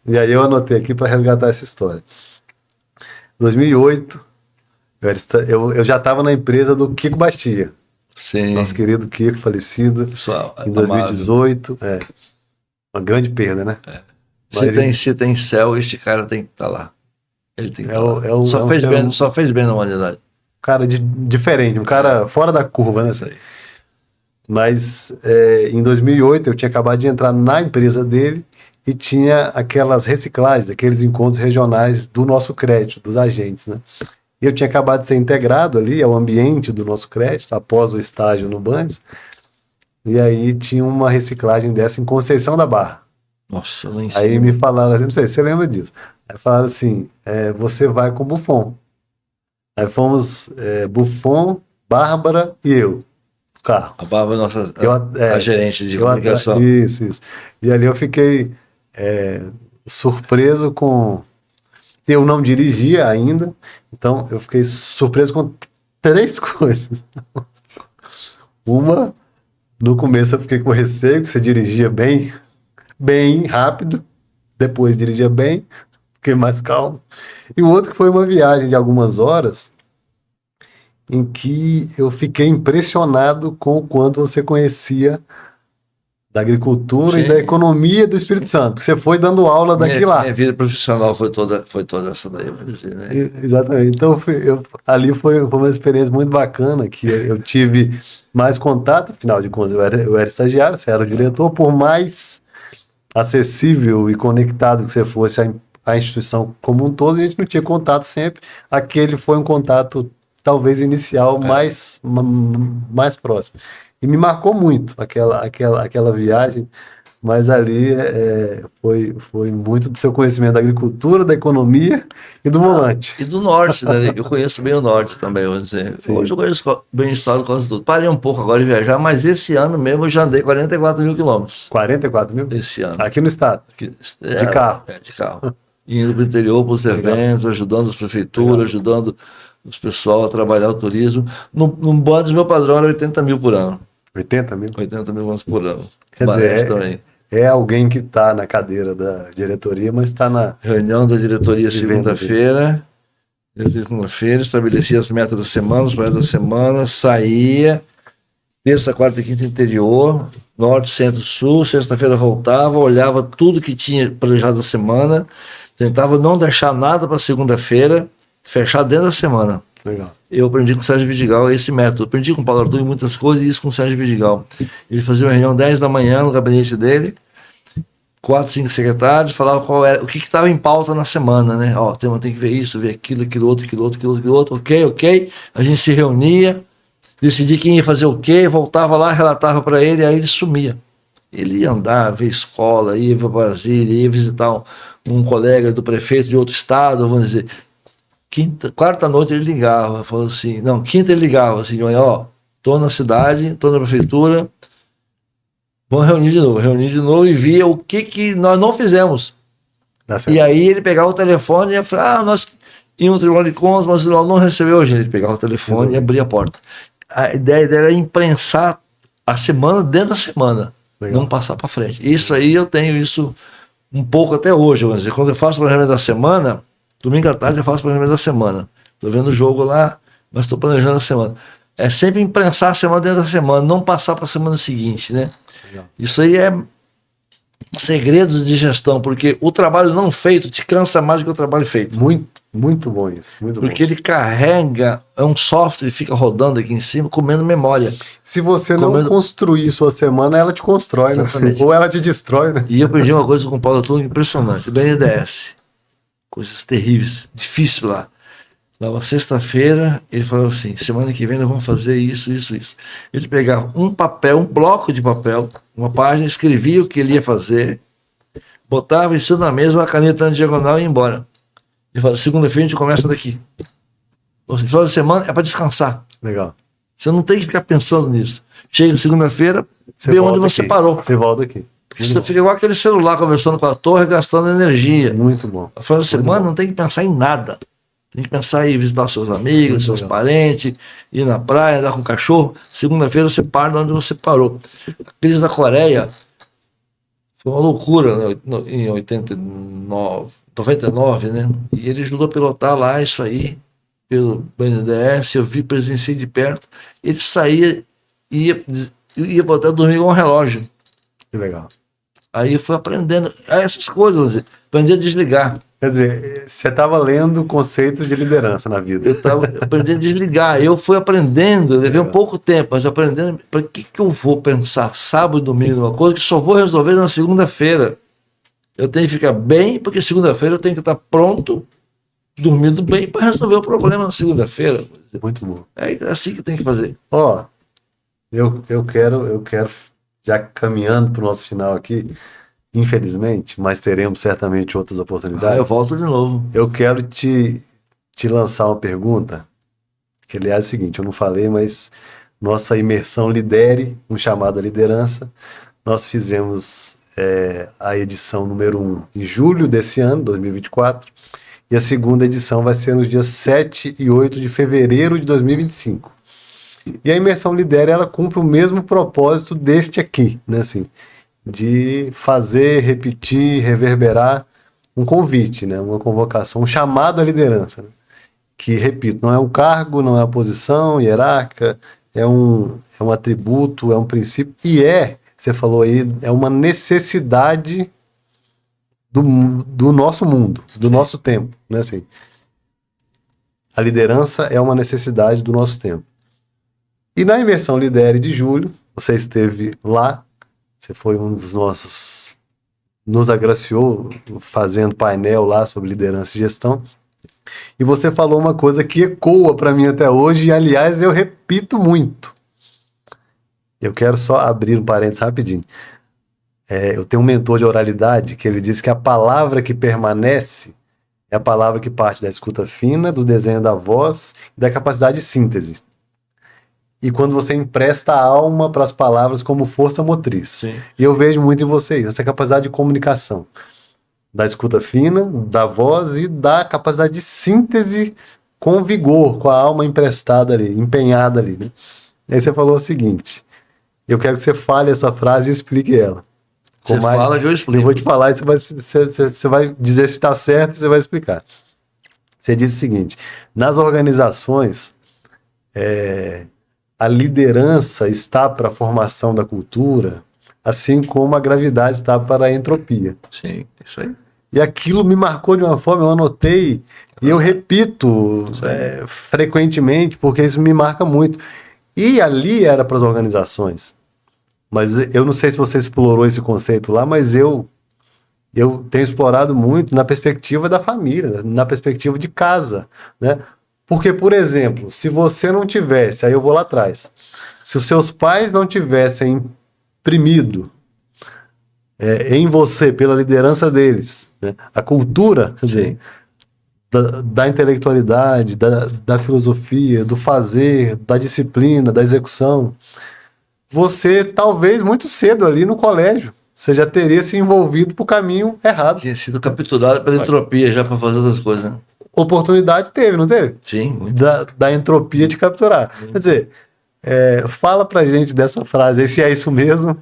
S1: E aí eu anotei aqui para resgatar essa história. 2008, eu já estava na empresa do Kiko Bastia.
S2: Sim.
S1: Nosso querido Kiko, falecido.
S2: Pessoal,
S1: em 2018. Uma grande perda, né?
S2: Se tem céu, este cara tem que estar lá. Ele tem que estar lá. Só fez bem na humanidade.
S1: Um cara diferente, um cara fora da curva, né? Mas em 2008 eu tinha acabado de entrar na empresa dele e tinha aquelas reciclagens, aqueles encontros regionais do nosso crédito, dos agentes, né? E eu tinha acabado de ser integrado ali ao ambiente do nosso crédito, após o estágio no Bandes. E aí tinha uma reciclagem dessa em Conceição da Barra.
S2: Nossa, lá em
S1: Aí
S2: cima.
S1: me falaram assim, não sei se você lembra disso. Aí falaram assim, você vai com o Buffon. Aí fomos Buffon, Bárbara e eu, no carro.
S2: A Bárbara, nossa,
S1: Eu,
S2: a gerente de comunicação.
S1: isso, isso. E ali eu fiquei surpreso com. Eu não dirigia ainda, então eu fiquei surpreso com três coisas. Uma, no começo eu fiquei com receio, que você dirigia bem, bem rápido, depois dirigia bem, fiquei mais calmo. E o outro que foi uma viagem de algumas horas, em que eu fiquei impressionado com o quanto você conhecia da agricultura e da
S2: Sim,
S1: economia do Espírito Santo, porque você foi dando aula daqui
S2: minha
S1: lá.
S2: vida profissional foi toda essa daí, eu vou dizer, né?
S1: Exatamente. Então, ali foi uma experiência muito bacana, que eu tive mais contato, afinal de contas, eu era estagiário, você era o diretor, por mais acessível e conectado que você fosse à instituição como um todo, a gente não tinha contato sempre. Aquele foi um contato, talvez, inicial
S2: É.
S1: mais próximo. E me marcou muito aquela viagem, mas ali foi muito do seu conhecimento da agricultura, da economia e do volante.
S2: E do norte, né? Eu conheço bem o norte também, vou dizer. Hoje
S1: Sim,
S2: eu conheço bem a história quase tudo. Parei um pouco agora de viajar, mas esse ano mesmo eu já andei 44 mil quilômetros.
S1: 44 mil?
S2: Esse ano.
S1: Aqui no estado,
S2: Aqui,
S1: de carro.
S2: de carro. Indo para o interior, para os
S1: Legal,
S2: eventos, ajudando as prefeituras,
S1: legal.
S2: ajudando os pessoal a trabalhar o turismo. No Bônus, meu padrão era 80 mil por ano.
S1: 80 mil?
S2: 80 mil quilômetros por ano.
S1: Quer
S2: Barete
S1: dizer,
S2: também.
S1: é alguém que está na cadeira da diretoria, mas está
S2: Reunião da diretoria
S1: vivendo ali.
S2: segunda-feira, estabelecia as metas da semana, os projetos da semana, saía, terça, quarta e quinta interior, norte, centro, sul, sexta-feira voltava, olhava tudo que tinha planejado da semana, tentava não deixar nada para segunda-feira, fechar dentro da semana.
S1: Legal.
S2: Eu aprendi com o Sérgio Vidigal esse método. Aprendi com o Paulo Arthur em muitas coisas e isso com o Sérgio Vidigal. Ele fazia uma reunião 10 da manhã no gabinete dele, 4, 5 secretários, falava qual era, o que estava em pauta na semana, né? Ó, tem que ver isso, ver aquilo, aquilo outro, aquilo outro, aquilo outro, aquilo outro, ok. A gente se reunia, decidia quem ia fazer o quê, voltava lá, relatava para ele, aí ele sumia. Ele ia andar, ver escola, ia para Brasília, ia visitar um colega do prefeito de outro estado, vamos dizer. Quarta noite ele ligava, falou assim, não, quinta ele ligava, assim, ó, tô na cidade, tô na prefeitura, vamos reunir de novo e via o que nós não fizemos.
S1: Dá certo.
S2: E aí ele pegava o telefone e ia falar, nós íamos no Tribunal de Contas, mas o tribunal não recebeu a gente. Ele pegava o telefone
S1: Resolvi.
S2: e abria a porta. A ideia dele era imprensar a semana dentro da semana,
S1: Legal.
S2: não passar para frente. Isso aí eu tenho isso um pouco até hoje, vamos dizer, quando eu faço o planejamento da semana, domingo à tarde eu faço o planejamento da semana. Estou vendo o jogo lá, mas estou planejando a semana. É sempre imprensar a semana dentro da semana, não passar para a semana seguinte, né?
S1: Legal.
S2: Isso aí é um segredo de gestão, porque o trabalho não feito te cansa mais do que o trabalho feito.
S1: Muito, muito bom isso. Muito
S2: Porque
S1: bom.
S2: ele carrega, é um software que fica rodando aqui em cima, comendo memória.
S1: Se você não
S2: Comendo-
S1: construir sua semana, ela te constrói, né?
S2: Exatamente.
S1: Ou ela te destrói, né?
S2: E eu aprendi uma coisa com o Paulo Arthur impressionante. O BNDES. Coisas terríveis, difícil lá. Dava sexta-feira, ele falava assim, semana que vem nós vamos fazer isso, isso, isso. Ele pegava um papel, um bloco de papel, uma página, escrevia o que ele ia fazer, botava em cima da mesa uma caneta na diagonal e ia embora. Ele falava, segunda-feira a gente começa daqui. Ou seja, final de semana é para descansar.
S1: Legal.
S2: Você não tem que ficar pensando nisso. Chega segunda-feira,
S1: Você
S2: vê onde
S1: volta
S2: você
S1: aqui.
S2: parou.
S1: Você volta aqui.
S2: Porque você fica igual aquele celular conversando com a torre, gastando energia.
S1: Muito bom.
S2: A final de
S1: Muito
S2: semana
S1: bom.
S2: não tem que pensar em nada. Tem que pensar em visitar seus amigos,
S1: Muito
S2: seus
S1: legal.
S2: parentes, ir na praia, andar com o cachorro. Segunda-feira você para de onde você parou. A crise da Coreia foi uma loucura, né? Em 89, 99, né? E ele ajudou a pilotar lá isso aí, pelo BNDES, eu presenciei de perto. Ele saía, ia botar dormir com um relógio.
S1: Que legal.
S2: Aí eu fui aprendendo essas coisas, vamos dizer, aprendi a desligar.
S1: Quer dizer, você estava lendo conceitos de liderança na vida.
S2: Eu aprendi a desligar. Eu fui aprendendo, eu levei um
S1: Legal.
S2: pouco tempo, mas aprendendo para que eu vou pensar sábado e domingo numa coisa que só vou resolver na segunda-feira. Eu tenho que ficar bem, porque segunda-feira eu tenho que estar pronto, dormindo bem, para resolver o problema na segunda-feira.
S1: Muito bom.
S2: É assim que tem que fazer.
S1: Ó, eu quero já caminhando para o nosso final aqui, infelizmente, mas teremos certamente outras
S2: Eu
S1: oportunidades.
S2: volto de novo.
S1: Eu quero te lançar uma pergunta, que aliás é o seguinte, eu não falei, mas nossa imersão Lidere, um chamado à liderança, nós fizemos a edição número 1 em julho desse ano, 2024, e a segunda edição vai ser nos dias 7 e 8 de fevereiro de 2025. E a imersão Lidere, ela cumpre o mesmo propósito deste aqui, né, assim, de fazer, repetir, reverberar um convite, né, uma convocação, um chamado à liderança, né, que, repito, não é um cargo, não é uma posição hierárquica, é um atributo, é um princípio, e você falou aí, é uma necessidade do nosso mundo, do nosso tempo, né, assim. A liderança é uma necessidade do nosso tempo. E na imersão Lidere de julho, você esteve lá, você foi um dos nossos, nos agraciou fazendo painel lá sobre liderança e gestão, e você falou uma coisa que ecoa para mim até hoje, e aliás eu repito muito. Eu quero só abrir um parênteses rapidinho. Eu tenho um mentor de oralidade que ele diz que a palavra que permanece é a palavra que parte da escuta fina, do desenho da voz e da capacidade de síntese. E quando você empresta a alma para as palavras como força motriz.
S2: Sim.
S1: E eu vejo muito em vocês essa capacidade de comunicação, da escuta fina, da voz e da capacidade de síntese com vigor, com a alma emprestada ali, empenhada ali, né? E aí você falou o seguinte, eu quero que você fale essa frase e explique ela.
S2: Você fala que eu explico.
S1: Eu vou te falar e você vai dizer se está certo e você vai explicar. Você disse o seguinte, nas organizações, a liderança está para a formação da cultura, assim como a gravidade está para a entropia.
S2: Sim, isso aí.
S1: E aquilo me marcou de uma forma, eu anotei, e eu repito frequentemente, porque isso me marca muito. E ali era para as organizações. Mas eu não sei se você explorou esse conceito lá, mas eu tenho explorado muito na perspectiva da família, na perspectiva de casa, né? Porque, por exemplo, se você não tivesse, aí eu vou lá atrás, se os seus pais não tivessem imprimido em você, pela liderança deles, né, a cultura, quer dizer, da intelectualidade, da filosofia, do fazer, da disciplina, da execução, você talvez muito cedo ali no colégio, você já teria se envolvido para o caminho errado.
S2: Tinha sido capturado pela entropia já para fazer outras coisas, né?
S1: Oportunidade teve, não teve?
S2: Sim, muito.
S1: Da entropia de capturar. Quer dizer, fala pra gente dessa frase aí, se é isso mesmo,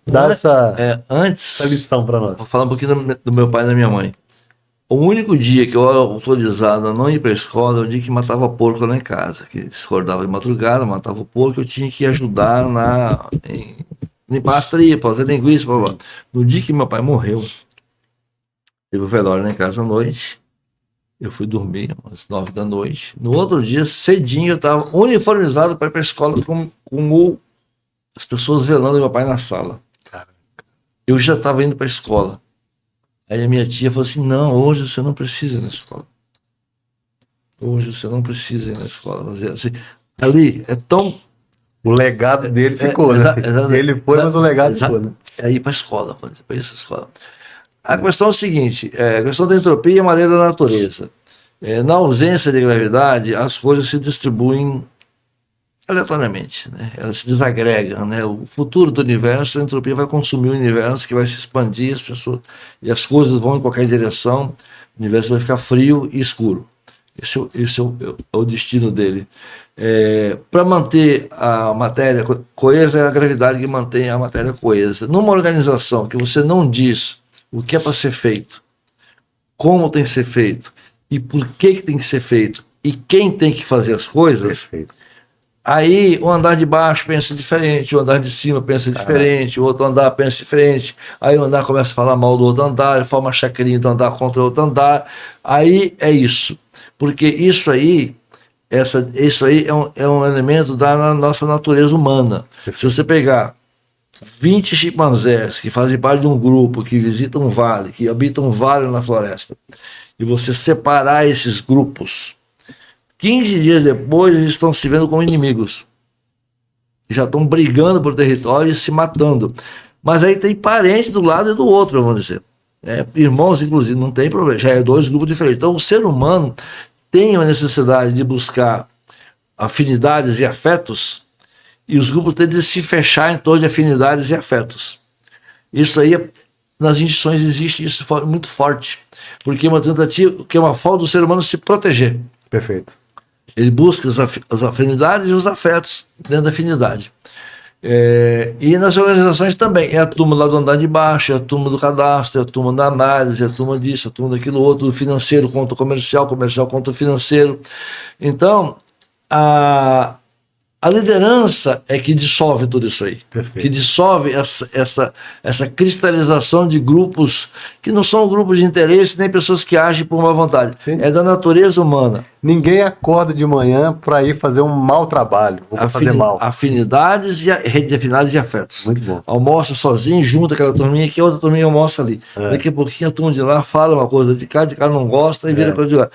S1: dá essa lição para nós.
S2: Vou falar um pouquinho do meu pai e da minha mãe. O único dia que eu era autorizado a não ir para a escola é o dia que matava porco lá em casa, que se acordava de madrugada, matava o porco, eu tinha que ajudar em limpar as tripas, fazer linguiça, blá, blá. No dia que meu pai morreu, teve o velório lá em casa à noite, eu fui dormir às 9 da noite. No outro dia, cedinho, eu estava uniformizado para ir para a escola com as pessoas velando meu pai na sala.
S1: Caraca. Eu
S2: já estava indo para a escola. Aí a minha tia falou assim, não, hoje você não precisa ir na escola. Hoje você não precisa ir na escola. Mas assim, ali é tão...
S1: O legado dele ficou, né? Ele foi, mas o legado ficou, né?
S2: É ir para a escola, para ir para a escola. A questão é o seguinte, a questão da entropia é uma lei da natureza. Na ausência de gravidade, as coisas se distribuem aleatoriamente, né? Elas se desagregam, né? O futuro do universo, a entropia vai consumir o universo, que vai se expandir, e as coisas vão em qualquer direção, o universo vai ficar frio e escuro. Esse é o destino dele. Para manter a matéria coesa, é a gravidade que mantém a matéria coesa. Numa organização que você não diz o que é para ser feito, como tem que ser feito, e por que tem que ser feito, e quem tem que fazer as coisas,
S1: perfeito.
S2: Aí o andar de baixo pensa diferente, o andar de cima pensa diferente, o outro andar pensa diferente, aí o andar começa a falar mal do outro andar, forma chacrinha do andar contra o outro andar, aí é isso, porque isso aí é um elemento da nossa natureza humana. Se você pegar 20 chimpanzés que fazem parte de um grupo, que visitam um vale, que habitam um vale na floresta, e você separar esses grupos, 15 dias depois eles estão se vendo como inimigos. já estão brigando por território e se matando. Mas aí tem parente do lado e do outro, vamos dizer. Irmãos, inclusive, não tem problema, já é dois grupos diferentes. Então, o ser humano tem a necessidade de buscar afinidades e afetos, e os grupos têm de se fechar em torno de afinidades e afetos. Isso aí, nas instituições existe isso muito forte, porque é uma tentativa, que é uma falta do ser humano se proteger.
S1: Perfeito.
S2: Ele busca as afinidades e os afetos dentro da afinidade. E nas organizações também, é a turma lá do andar de baixo, é a turma do cadastro, é a turma da análise, é a turma disso, é a turma daquilo outro, do financeiro contra o comercial, comercial contra o financeiro. Então, a liderança é que dissolve tudo isso aí.
S1: Perfeito.
S2: Que dissolve essa cristalização de grupos que não são grupos de interesse, nem pessoas que agem por má vontade.
S1: Sim.
S2: É da natureza humana.
S1: Ninguém acorda de manhã para ir fazer um mau trabalho, ou para fazer mal.
S2: Afinidades e rede de afinidades e afetos.
S1: Muito bom.
S2: Almoça sozinho, junta aquela turminha que outra turminha almoça ali. Daqui a pouquinho a turma de lá fala uma coisa de cá não gosta e vira coisa de lá.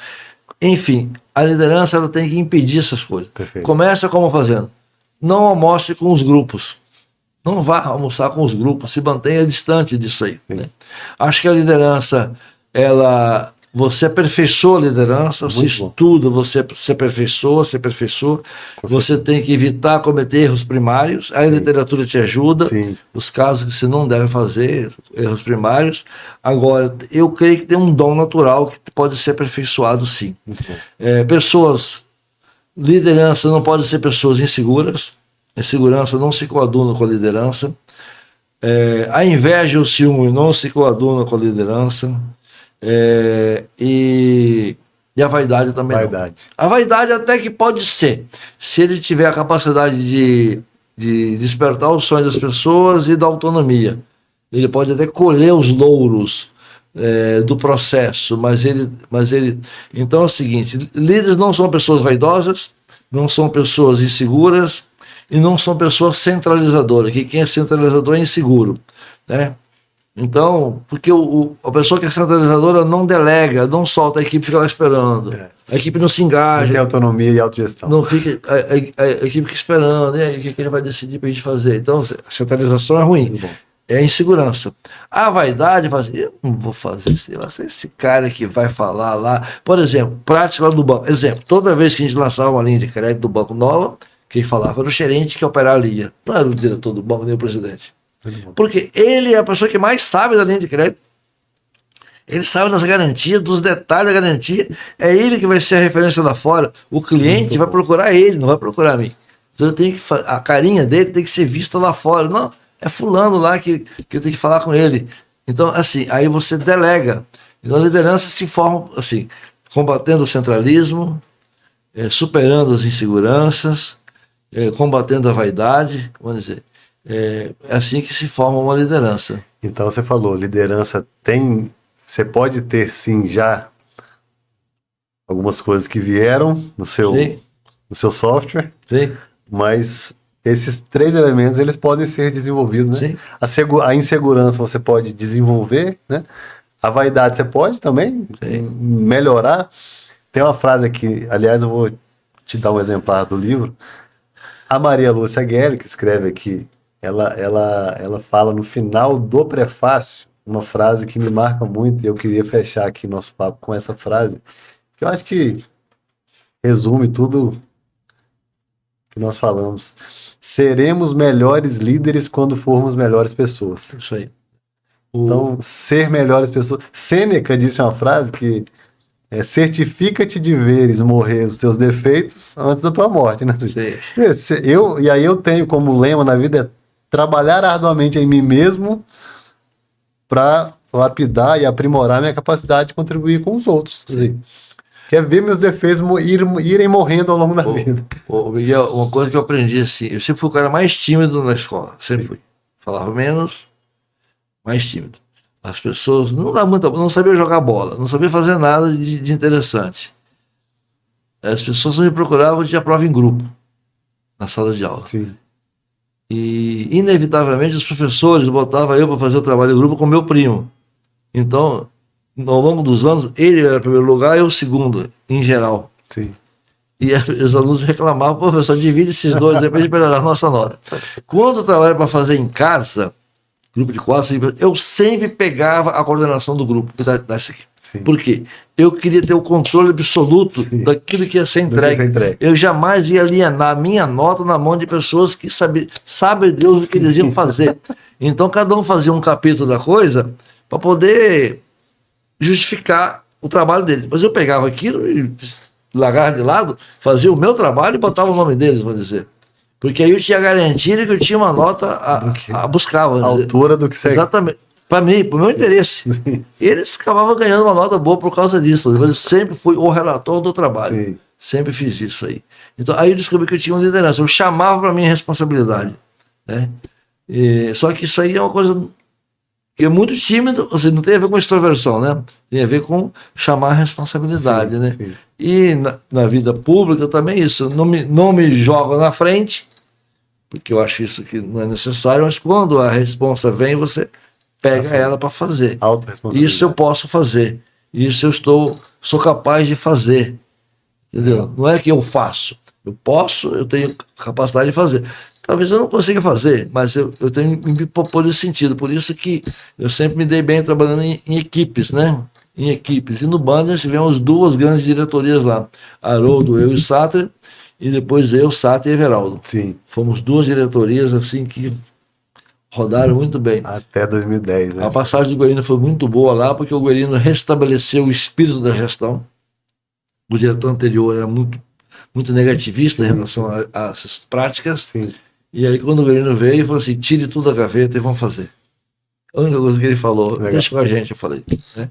S2: Enfim, a liderança ela tem que impedir essas coisas.
S1: Perfeito.
S2: Começa como fazendo? Não almoce com os grupos. Não vá almoçar com os grupos. Se mantenha distante disso aí. Né? Acho que a liderança, você aperfeiçoa a liderança, você estuda, você se aperfeiçoa, você tem que evitar cometer erros primários, a literatura te ajuda, os casos que você não deve fazer, erros primários. Agora, eu creio que tem um dom natural que pode ser aperfeiçoado sim. Liderança não pode ser pessoas inseguras, insegurança não se coaduna com a liderança, a inveja e o ciúme não se coadunam com a liderança. E a vaidade também não. A vaidade até que pode ser, se ele tiver a capacidade de despertar os sonhos das pessoas e da autonomia. Ele pode até colher os louros do processo, mas ele... Então é o seguinte, líderes não são pessoas vaidosas, não são pessoas inseguras e não são pessoas centralizadoras, que quem é centralizador é inseguro, né? Então, porque a pessoa que é centralizadora não delega, não solta, a equipe fica lá esperando. A equipe não se engaja.
S1: Não tem autonomia e autogestão.
S2: Não fica, a equipe fica esperando, e aí, o que ele vai decidir para a gente fazer? Então, a centralização é ruim. É a insegurança. A vaidade, eu não vou fazer esse negócio, esse cara que vai falar lá. Por exemplo, prática lá do banco. Exemplo, toda vez que a gente lançava uma linha de crédito do banco nova, quem falava era o gerente que operava a linha. Não era o diretor do banco, nem o presidente. Porque ele é a pessoa que mais sabe da linha de crédito. Ele sabe das garantias, dos detalhes da garantia. É ele que vai ser a referência lá fora. O cliente vai procurar ele, não vai procurar mim. Então eu tenho que a carinha dele tem que ser vista lá fora. Não, é fulano lá que eu tenho que falar com ele. Então, assim, aí você delega. Então a liderança se forma assim, combatendo o centralismo, superando as inseguranças, combatendo a vaidade, vamos dizer. É assim que se forma uma liderança.
S1: Então você falou, liderança tem... Você pode ter sim já algumas coisas que vieram no seu software, mas esses 3 elementos eles podem ser desenvolvidos, né? A insegurança você pode desenvolver, né? A vaidade você pode também melhorar. Tem uma frase aqui, aliás eu vou te dar um exemplar do livro. A Maria Lúcia Guerra, que escreve aqui, ela fala no final do prefácio uma frase que me marca muito, e eu queria fechar aqui nosso papo com essa frase, que eu acho que resume tudo que nós falamos. Seremos melhores líderes quando formos melhores pessoas.
S2: Isso aí.
S1: Então, ser melhores pessoas... Sêneca disse uma frase que certifica-te de veres morrer os teus defeitos antes da tua morte, né? E aí eu tenho como lema na vida trabalhar arduamente em mim mesmo para lapidar e aprimorar minha capacidade de contribuir com os outros. Quer ver meus defeitos irem morrendo ao longo da vida.
S2: Miguel, uma coisa que eu aprendi assim, eu sempre fui o cara mais tímido na escola, sempre fui. Falava menos, mais tímido. As pessoas não sabiam jogar bola, não sabiam fazer nada de interessante. As pessoas me procuravam de prova em grupo, na sala de aula. E, inevitavelmente, os professores botavam eu para fazer o trabalho em grupo com meu primo. Então, ao longo dos anos, ele era o primeiro lugar e eu o segundo, em geral. E os alunos reclamavam, professor, divide esses dois depois de melhorar a nossa nota. Quando eu trabalho para fazer em casa, grupo de 4, 5, eu sempre pegava a coordenação do grupo. Por quê? Eu queria ter o controle absoluto daquilo que ia ser entregue. Eu jamais ia alienar minha nota na mão de pessoas que sabem Deus o que eles iam fazer. Então, cada um fazia um capítulo da coisa para poder justificar o trabalho deles. Mas eu pegava aquilo e largava de lado, fazia o meu trabalho e botava o nome deles, vou dizer. Porque aí eu tinha garantia que eu tinha uma nota a buscar.
S1: A altura do que você...
S2: Exatamente. Para mim, para o meu interesse. Eles acabavam ganhando uma nota boa por causa disso. Mas eu sempre fui o relator do trabalho. Sim. Sempre fiz isso aí. Então, aí eu descobri que eu tinha uma liderança. Eu chamava para mim a responsabilidade. Né? Só que isso aí é uma coisa que é muito tímido, ou seja, não tem a ver com extroversão, né? Tem a ver com chamar a responsabilidade, né? Sim. E na vida pública também isso. Não me jogo na frente, porque eu acho isso que não é necessário, mas quando a responsa vem, você pega ela para fazer. Isso eu posso fazer. Isso eu sou capaz de fazer. Entendeu? Não é que eu faço. Eu tenho capacidade de fazer. Talvez eu não consiga fazer, mas eu tenho que me propor nesse sentido. Por isso que eu sempre me dei bem trabalhando em equipes, né? Em equipes. E no Banner nós tivemos 2 grandes diretorias lá. Haroldo, eu e Sater, e depois eu, Sater e Everaldo.
S1: Sim.
S2: Fomos 2 diretorias assim que rodaram muito bem.
S1: Até 2010, né?
S2: A passagem do Guerino foi muito boa lá, porque o Guerino restabeleceu o espírito da gestão. O diretor anterior era muito negativista em relação a essas práticas.
S1: Sim.
S2: E aí, quando o Guerino veio, ele falou assim: tire tudo da gaveta e vamos fazer. A única coisa que ele falou, deixa com a gente, eu falei. Né?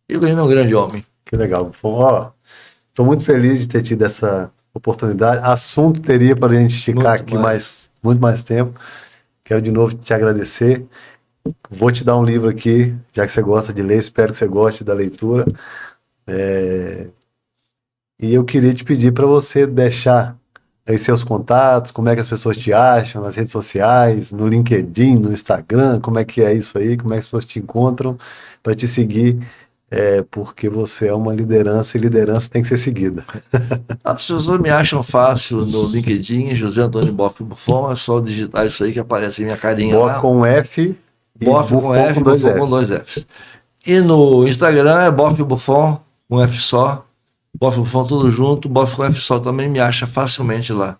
S2: E o Guerino é um grande homem.
S1: Que legal. Estou muito feliz de ter tido essa oportunidade. Assunto teria para a gente esticar aqui muito mais tempo. Quero de novo te agradecer. Vou te dar um livro aqui, já que você gosta de ler, espero que você goste da leitura. E eu queria te pedir para você deixar aí seus contatos, como é que as pessoas te acham nas redes sociais, no LinkedIn, no Instagram, como é que é isso aí, como é que as pessoas te encontram para te seguir, porque você é uma liderança e liderança tem que ser seguida.
S2: As pessoas me acham fácil no LinkedIn, José Antônio Boff Buffon, é só digitar isso aí que aparece minha carinha
S1: Boff
S2: lá.
S1: com F e
S2: Boff com F, Buffon com 2 Fs. E no Instagram é Boff Buffon, um F só. Boff Buffon tudo junto, Boff com F só também me acha facilmente lá.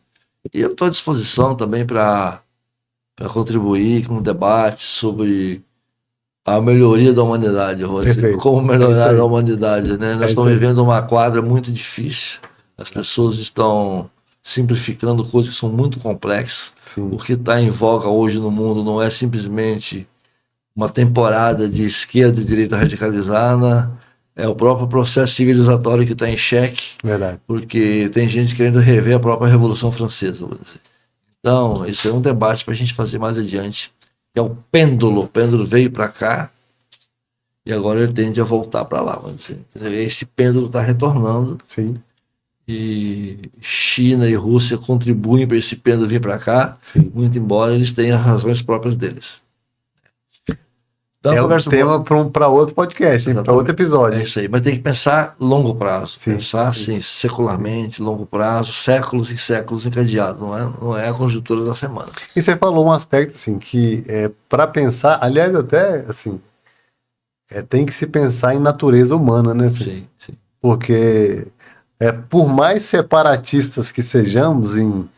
S2: E eu estou à disposição também para contribuir com um debate sobre a melhoria da humanidade. Como melhorar a humanidade, né? Nós estamos vivendo uma quadra muito difícil, as pessoas estão simplificando coisas que são muito complexas.
S1: Sim.
S2: O que está em voga hoje no mundo não é simplesmente uma temporada de esquerda e direita radicalizada, é o próprio processo civilizatório que está em xeque.
S1: Verdade.
S2: Porque tem gente querendo rever a própria Revolução Francesa, vou dizer. Então, isso é um debate para a gente fazer mais adiante. É o pêndulo. O pêndulo veio para cá e agora ele tende a voltar para lá, vamos dizer. Esse pêndulo está retornando.
S1: Sim.
S2: E China e Rússia contribuem para esse pêndulo vir para cá,
S1: sim,
S2: muito embora eles tenham as razões próprias deles.
S1: Então, é um tema para outro podcast, para outro episódio.
S2: É isso aí, mas tem que pensar longo prazo, pensar assim, secularmente, longo prazo, séculos e séculos encadeados, não é a conjuntura da semana.
S1: E você falou um aspecto assim, que para pensar, aliás, até assim, tem que se pensar em natureza humana, né? Assim,
S2: sim.
S1: Porque por mais separatistas que sejamos em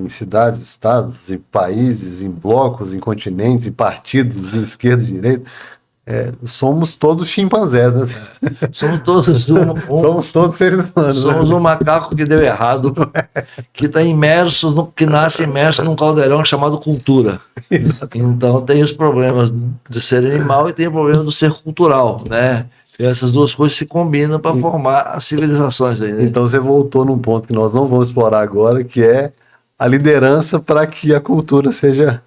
S1: cidades, estados, em países, em blocos, em continentes, em partidos, em esquerda e direita, somos todos chimpanzés, né?
S2: Somos todos
S1: somos todos seres humanos.
S2: Somos um macaco que deu errado, que está imerso, que nasce imerso num caldeirão chamado cultura.
S1: Exatamente.
S2: Então tem os problemas de ser animal e tem o problema do ser cultural, né? E essas duas coisas se combinam para formar as civilizações aí, né?
S1: Então você voltou num ponto que nós não vamos explorar agora, que é a liderança para que a cultura seja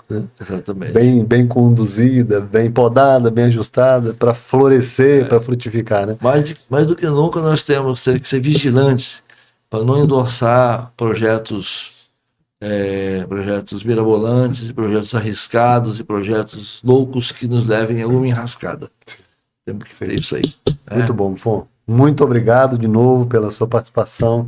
S1: bem conduzida, bem podada, bem ajustada, para florescer, para frutificar, né?
S2: Mais do que nunca nós temos que ser vigilantes para não endossar projetos mirabolantes, projetos arriscados e projetos loucos que nos levem a uma enrascada. Temos que ter isso aí.
S1: Muito bom, Buffon. Muito obrigado de novo pela sua participação.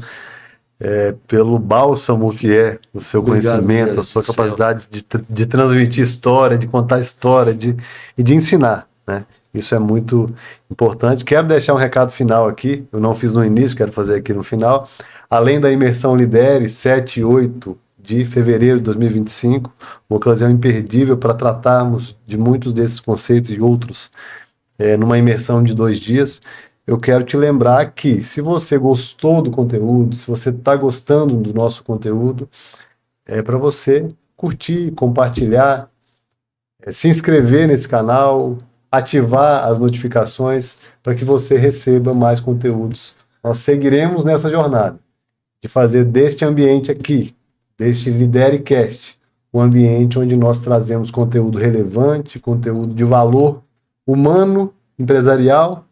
S1: pelo bálsamo que é o seu
S2: Obrigado,
S1: conhecimento,
S2: Miguel.
S1: a sua
S2: Céu.
S1: capacidade de transmitir história, de contar história e de ensinar, né? Isso é muito importante. Quero deixar um recado final aqui, eu não fiz no início, quero fazer aqui no final. Além da imersão Lidere, 7 e 8 de fevereiro de 2025, uma ocasião imperdível para tratarmos de muitos desses conceitos e outros numa imersão de 2 dias. Eu quero te lembrar que, se você gostou do conteúdo, se você está gostando do nosso conteúdo, é para você curtir, compartilhar, se inscrever nesse canal, ativar as notificações para que você receba mais conteúdos. Nós seguiremos nessa jornada de fazer deste ambiente aqui, deste Liderecast, um ambiente onde nós trazemos conteúdo relevante, conteúdo de valor humano, empresarial,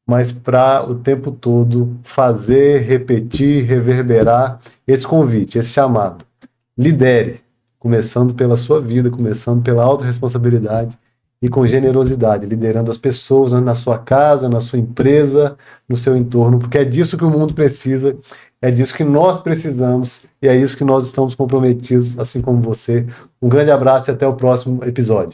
S1: mas para o tempo todo fazer, repetir, reverberar esse convite, esse chamado. Lidere, começando pela sua vida, começando pela autorresponsabilidade e com generosidade, liderando as pessoas na sua casa, na sua empresa, no seu entorno, porque é disso que o mundo precisa, é disso que nós precisamos e é isso que nós estamos comprometidos, assim como você. Um grande abraço e até o próximo episódio.